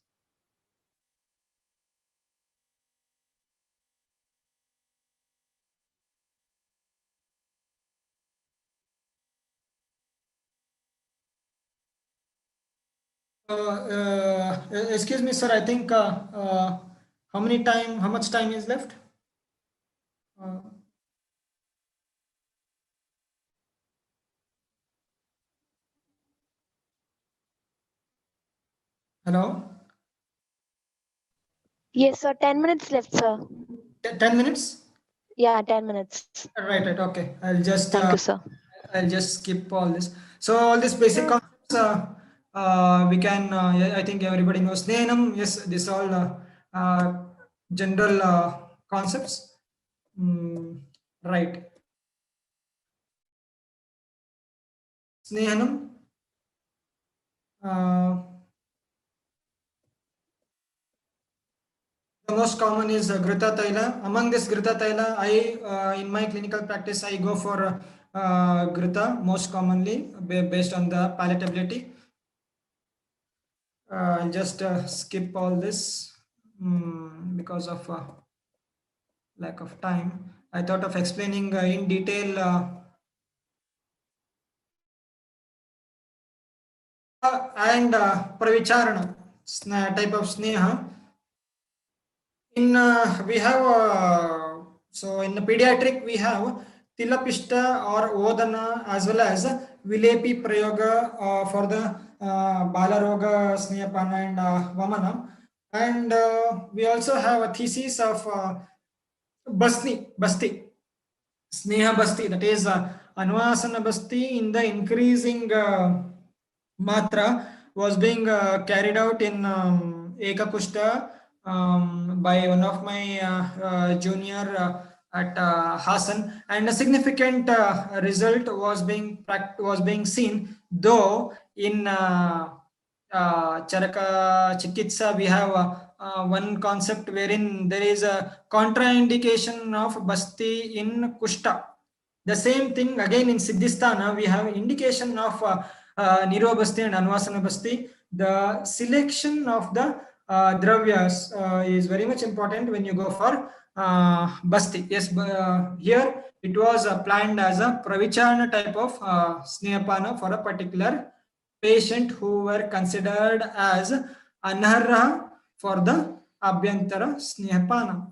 Excuse me, sir. I think how much time is left? Hello?
Yes, sir. 10 minutes left, sir.
10 minutes?
Yeah, 10 minutes.
Right. Okay. I'll just
Thank you, sir.
I'll just skip all this. So all these basic concepts we can I think everybody knows. Snenam, yes, this all general concepts. Right. Snehanam. The most common is Grita Taila. Among this Grita Taila, I in my clinical practice I go for Grita most commonly based on the palatability. I'll just skip all this. because of lack of time, I thought of explaining in detail and pravicharana type of sneha. In we have so in the pediatric we have tilapishta or odana as well as vilepi prayoga for the balaroga snehapana and vamana, and we also have a thesis of basti sneha basti, that is anvasana basti in the increasing matra was being carried out in Ekakushta by one of my junior at Hassan, and a significant result was being seen. Though in Charaka Chikitsa we have one concept wherein there is a contraindication of Basti in Kushta. The same thing again in Siddhisthana, we have indication of Nirobasti and Anvasana Basti. The selection of the dravyas is very much important when you go for Basti. Yes, here it was planned as a Pravicharana type of Snehapana for a particular patient who were considered as Anharha for the Abhyantara Snehapana.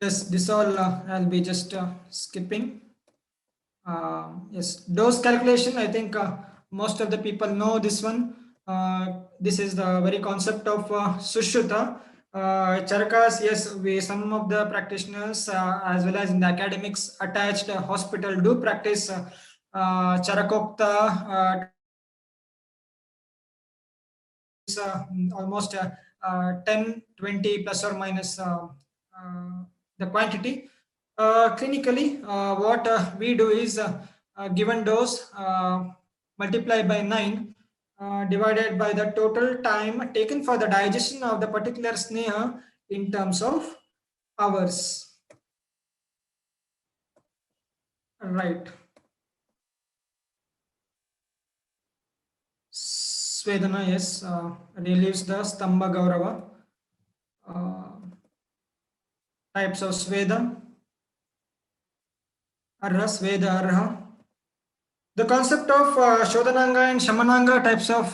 Yes, this all I'll be just skipping. Yes, dose calculation. I think most of the people know this one. This is the very concept of Sushruta. Charakas, yes, we some of the practitioners as well as in the academics attached hospital do practice Charakokta. Almost 10, 20 plus or minus the quantity. Clinically, what we do is given dose multiply by 9 divided by the total time taken for the digestion of the particular sneha in terms of hours. Right. Svedana, yes, relieves the Stamba Gaurava. Types of Sveda. Arha, Sveda, Arha. The concept of Shodhananga and Shamananga types of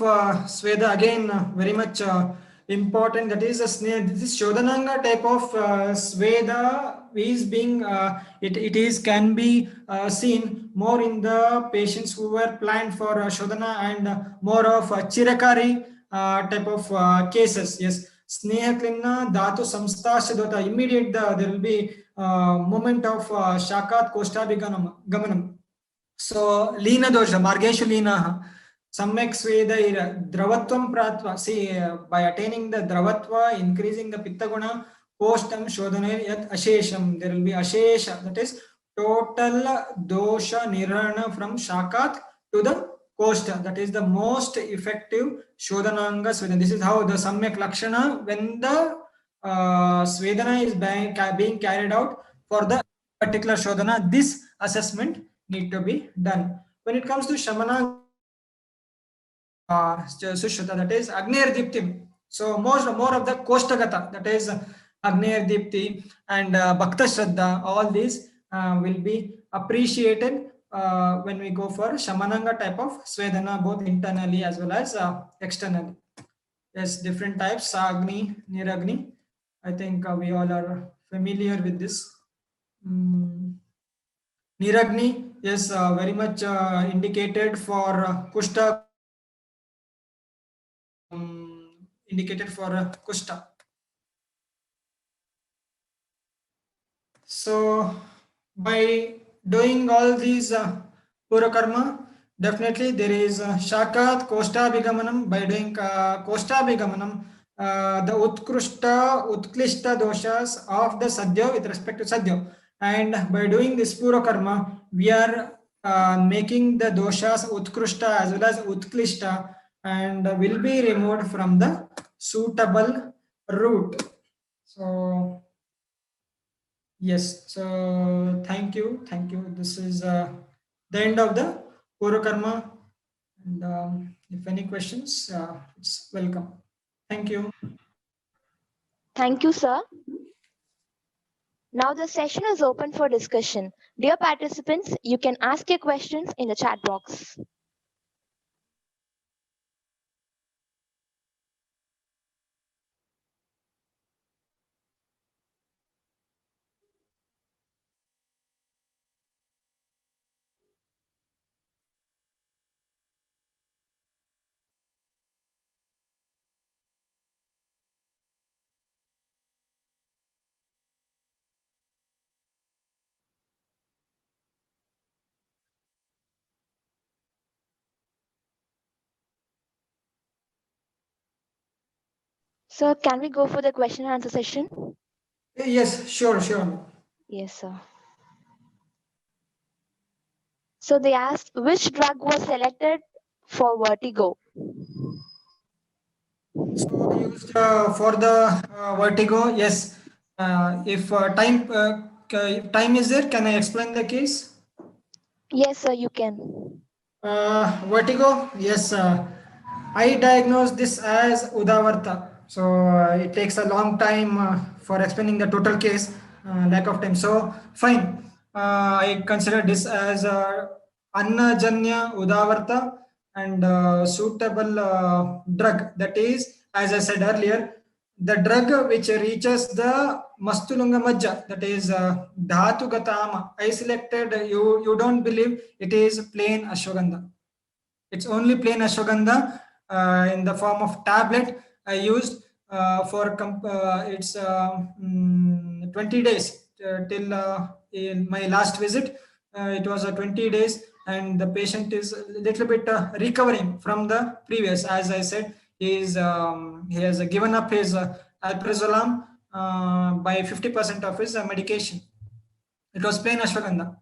Sveda again very much important. That is a snare. This Shodhananga type of Sveda is being it is can be seen more in the patients who were planned for Shodhana and more of Chirakari type of cases. Yes, Sneha Klinna Dhatu Samstasya immediate there will be moment of Shakat Koshtabhigamanam. So Lina dosha, Margeshu Lina, Samyak Sweda Dravatvam Pratva. See, by attaining the Dravatva, increasing the Pittaguna, Postam Shodhane Yat Ashesham, there will be Ashesha, that is total dosha nirana from Shakat to the Kosta. That is the most effective Shodhananga Svedana. This is how the Samyak Lakshana, when the Svedana is being carried out for the particular Shodhana, this assessment need to be done. When it comes to Shamana Sushruta, that is Agner Diptim. So more of the Koshtagata, that is Agner Dipti and Bhakta Shraddha, all these will be appreciated when we go for Shamananga type of Svedana, both internally as well as externally. There's different types, Agni, Niragni. I think we all are familiar with this. Niragni is very much indicated for Kushta. Indicated for Kushta. So by doing all these Pura Karma, definitely there is Shakat Koshta Bigamanam. By doing Koshta Bigamanam, the Utkrushta, Utklishta doshas of the Sadhya with respect to Sadhya. And by doing this Pura Karma, we are making the doshas Utkrushta as well as Utklishta and will be removed from the suitable route. So yes, so thank you. This is the end of the Pura Karma. And if any questions, it's welcome. Thank you.
Thank you, sir. Now the session is open for discussion. Dear participants, you can ask your questions in the chat box. So can we go for the question and answer session?
Yes, sure.
Yes, sir. So they asked which drug was selected for vertigo.
So used for the vertigo. Yes. If time is there, can I explain the case?
Yes, sir, you can.
Vertigo, yes. I diagnosed this as Udavarta. So it takes a long time for explaining the total case, lack of time. So fine. I consider this as Annajanya Udavarta and suitable drug. That is, as I said earlier, the drug which reaches the Mastulunga Majja, that is Datukata Amma. I selected, you don't believe, it is plain ashwagandha. It's only plain ashwagandha in the form of tablet. I used for it's 20 days till in my last visit. It was 20 days, and the patient is a little bit recovering from the previous. As I said, he has given up his alprazolam by 50% of his medication. It was plain ashwagandha.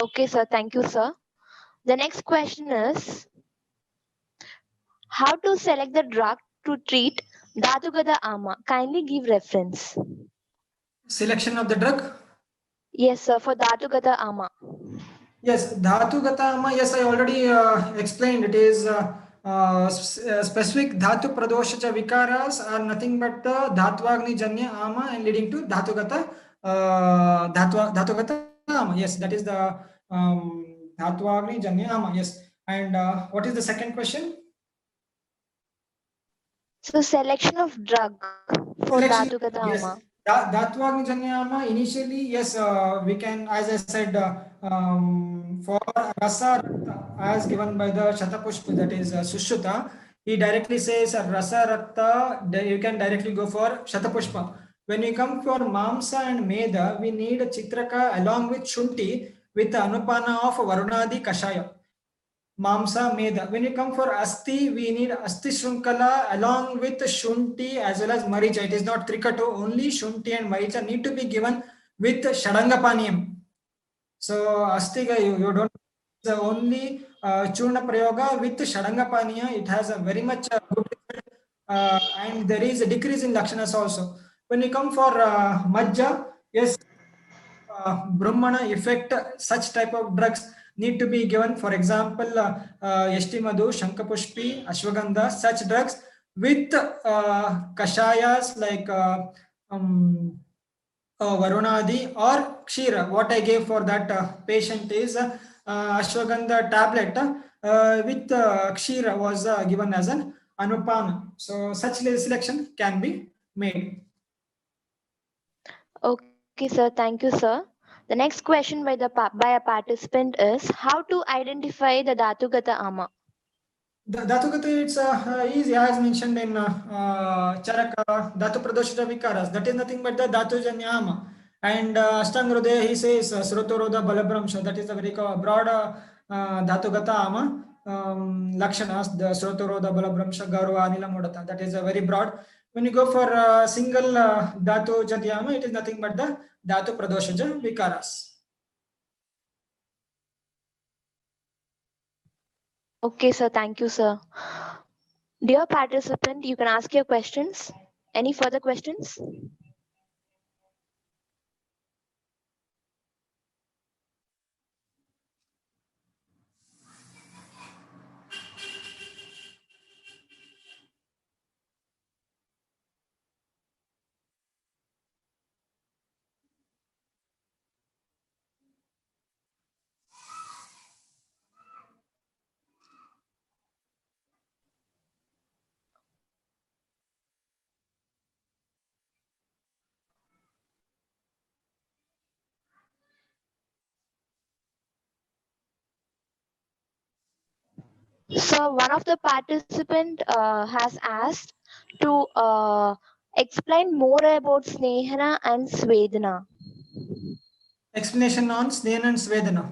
Okay, sir. Thank you, sir. The next question is how to select the drug to treat Datukata Amma. Kindly give reference.
Selection of the drug.
Yes, sir, for Datukata Amma.
Yes, Dhatu Gatama, yes, I already explained. It is specific Dhatu Pradoshacha Vikaras are nothing but the Dhatvagni Janya Ama and leading to Dhatu Gata Dhatu Gata Ama. Yes, that is the Dhatvagni Janya Ama. Yes. And what is the second question?
So selection of drug for
Selection,
Datukata
yes.
Amma.
Datvagni Janyama, initially, yes, we can, as I said, for Rasa Rakta, as given by the Shatapushpa, that is Sushruta, he directly says Rasa Rakta, you can directly go for Shatapushpa. When we come for Mamsa and Meda, we need Chitraka along with Shunti with the Anupana of Varunadi Kashaya. Mamsa Meda. When you come for Asti, we need Asti Shrunkala along with Shunti as well as Maricha. It is not Trikato, only Shunti and Maricha need to be given with Shadangapaniyam. So Astiga, you don't the only Churna Prayoga with Shadangapaniya. It has a very much good result, and there is a decrease in Lakshanas also. When you come for Majja, yes, Brahmana effect, such type of drugs need to be given. For example, Yashti Madhu, Shankapushpi, Ashwagandha, such drugs with kashayas like Varunadi or Kshira. What I gave for that patient is Ashwagandha tablet with Kshira was given as an Anupana. So such selection can be made.
Okay, sir. Thank you, sir. The next question by by a participant is how to identify the Datukata Amma.
Datukata, it's easy as mentioned in Charaka, Dhatu Pradoshita Vikaras. That is nothing but the Dhatu Janyama. And Ashtangrodaya, he says Srotoroda Balabramsha. That is a very broad Dhatukata Ama. Lakshanas, the Srotoroda Balabramsha Garva Anila Modata. That is a very broad. When you go for single Dhatu Janyama, it is nothing but the Dhatu Pradoshaja Vikaras.
Okay, sir. Thank you, sir. Dear participant, you can ask your questions. Any further questions? So one of the participant has asked to explain more about Snehana and Svedana.
Explanation on Snehana and Svedana.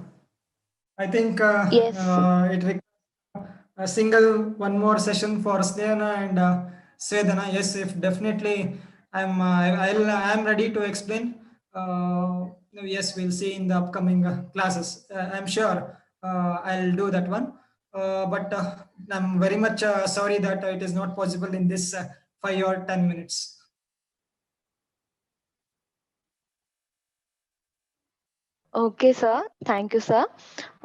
I think
Yes.
it requires a single one more session for Snehana and Svedana. Yes, if definitely I'm ready to explain. Yes, we'll see in the upcoming classes. I'm sure I'll do that one. But I'm very much sorry that it is not possible in this 5 or 10 minutes.
Okay, sir. Thank you, sir.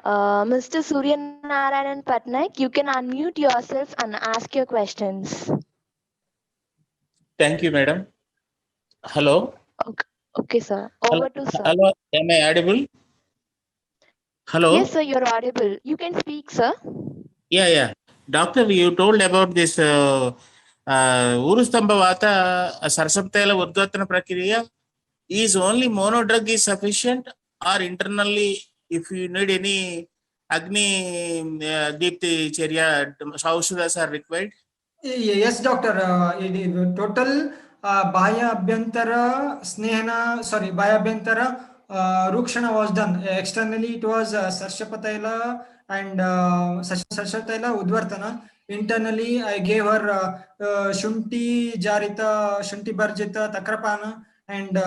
Mr. Suryanarayanan Patnaik, you can unmute yourself and ask your questions.
Thank you, madam. Hello.
Okay, okay sir. Over to sir.
Hello. Am I audible? Hello.
Yes, sir. You're audible. You can speak, sir.
Yeah. Doctor, you told about this Urustambhavata Sarsaptela Urdvatana Prakriya. Is only mono drug is sufficient, or internally, if you need any Agni Deepti Charya, Sausudas are required?
Yes, doctor. Total Bhaya Abhyantara Snehana, sorry, Bhaya Abhyantara Rukshana was done. Externally, it was Sarshapataila and Sarshapataila Udvartana. Internally, I gave her Shunti Jarita, Shunti Barjita, Takrapana, and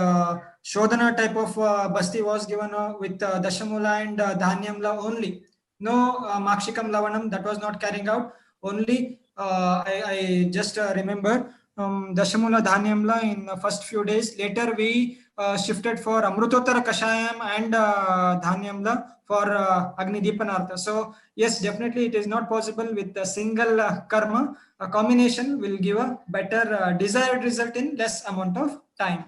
Shodhana type of Basti was given with Dashamula and Dhanyamla only. No Makshikam Lavanam, that was not carrying out. Only I just remember Dashamula Dhanyamla in the first few days. Later we shifted for Amrutottara Kashayam and Dhanyamla for Agni Deepanartha. So yes, definitely it is not possible with a single karma. A combination will give a better desired result in less amount of time.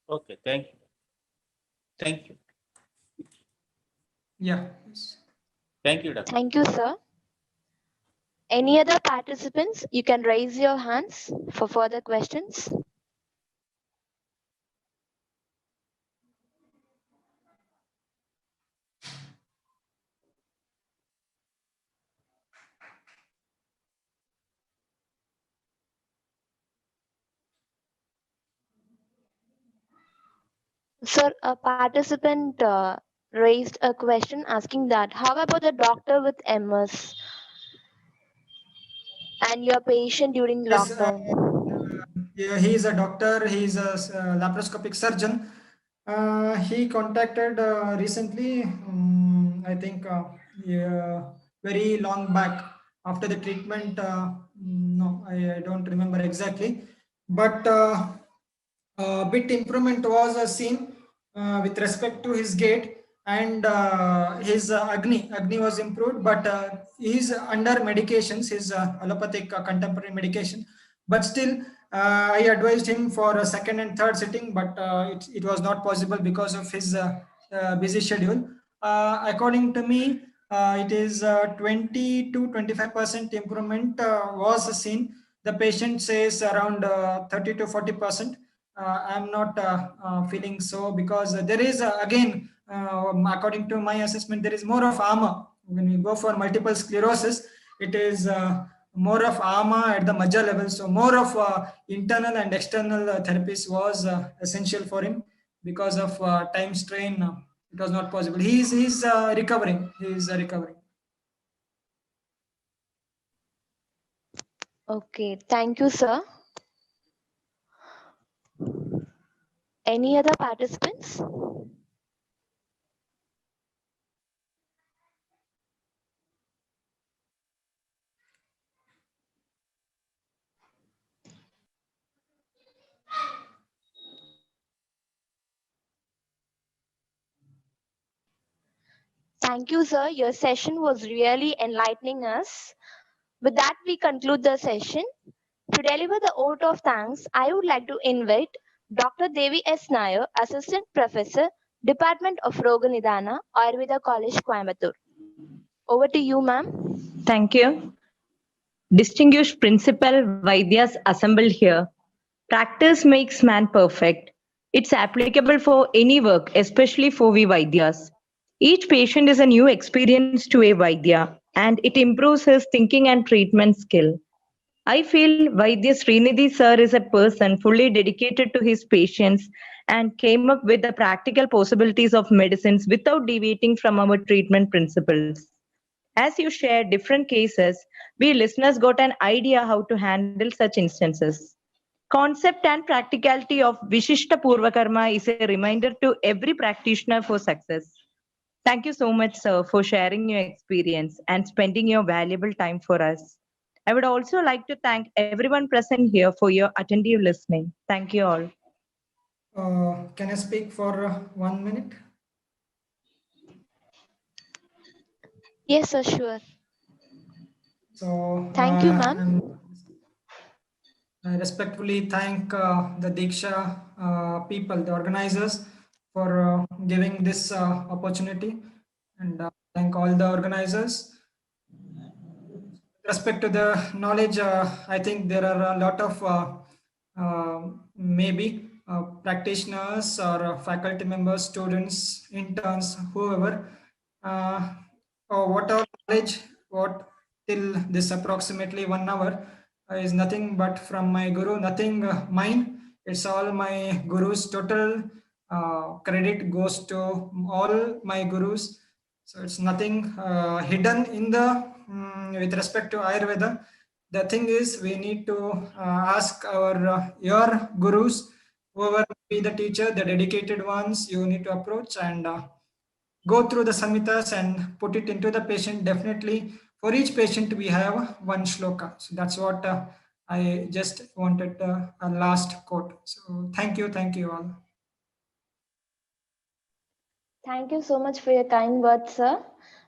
Okay, thank you. Thank you.
Yeah.
Thank you, doctor.
Thank you, sir. Any other participants? You can raise your hands for further questions. Sir, a participant raised a question asking that how about the doctor with MS and your patient during
Yes,
lockdown?
yeah, he is a doctor. He is a laparoscopic surgeon. He contacted recently, I think, yeah, very long back after the treatment. No, I don't remember exactly, but a bit improvement was seen with respect to his gait, and his Agni was improved, but he is under medications, his allopathic contemporary medication. But still, I advised him for a second and third sitting, but it was not possible because of his busy schedule. According to me, it is 20 to 25% improvement was seen. The patient says around 30 to 40%. I'm not feeling so, because there is again, according to my assessment, there is more of Amma. When we go for multiple sclerosis, it is more of Amma at the major level. So more of internal and external therapies was essential for him. Because of time strain, it was not possible. He's recovering. He is recovering.
Okay, thank you, sir. Any other participants? Thank you, sir. Your session was really enlightening us. With that, we conclude the session. To deliver the vote of thanks, I would like to invite Dr. Devi S. Nair, Assistant Professor, Department of Roganidana, Ayurveda College, Coimbatore. Over to you, ma'am.
Thank you. Distinguished principal Vaidyas assembled here. Practice makes man perfect. It's applicable for any work, especially for we Vaidyas. Each patient is a new experience to a Vaidya. and it improves his thinking and treatment skill. I feel Vaidya Srinidhi sir is a person fully dedicated to his patients and came up with the practical possibilities of medicines without deviating from our treatment principles. As you shared different cases, we listeners got an idea how to handle such instances. Concept and practicality of Vishishta Purvakarma is a reminder to every practitioner for success. Thank you so much, sir, for sharing your experience and spending your valuable time for us. I would also like to thank everyone present here for your attentive listening. Thank you all.
Can I speak for 1 minute?
Yes, sir, sure.
So
Thank you, ma'am.
I respectfully thank the Diksha people, the organizers, for giving this opportunity, and thank all the organizers. With respect to the knowledge, I think there are a lot of maybe practitioners or faculty members, students, interns, whoever, uh, or whatever knowledge, what till this approximately 1 hour is nothing but from my guru, nothing mine. It's all my guru's. Total credit goes to all my gurus. So it's nothing hidden in the with respect to Ayurveda. The thing is, we need to ask our your gurus, whoever be the teacher, the dedicated ones. You need to approach and go through the samhitas and put it into the patient. Definitely, for each patient, we have one shloka. So that's what I just wanted a last quote. So thank you all.
Thank you so much for your kind words, sir.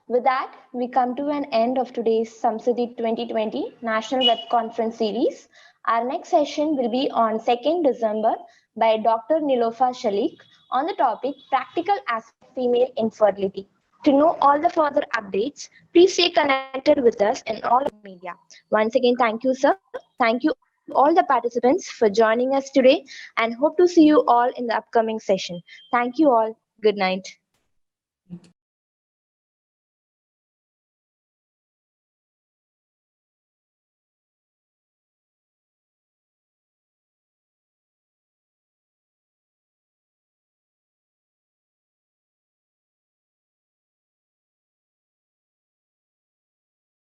With that, we come to an end of today's Samsiddhi 2020 National Web Conference Series. Our next session will be on 2nd December by Dr. Nilofa Shalik on the topic Practical Aspect of Female Infertility. To know all the further updates, please stay connected with us in all of media. Once again, thank you, sir. Thank you, all the participants, for joining us today, and hope to see you all in the upcoming session. Thank you all. Good night.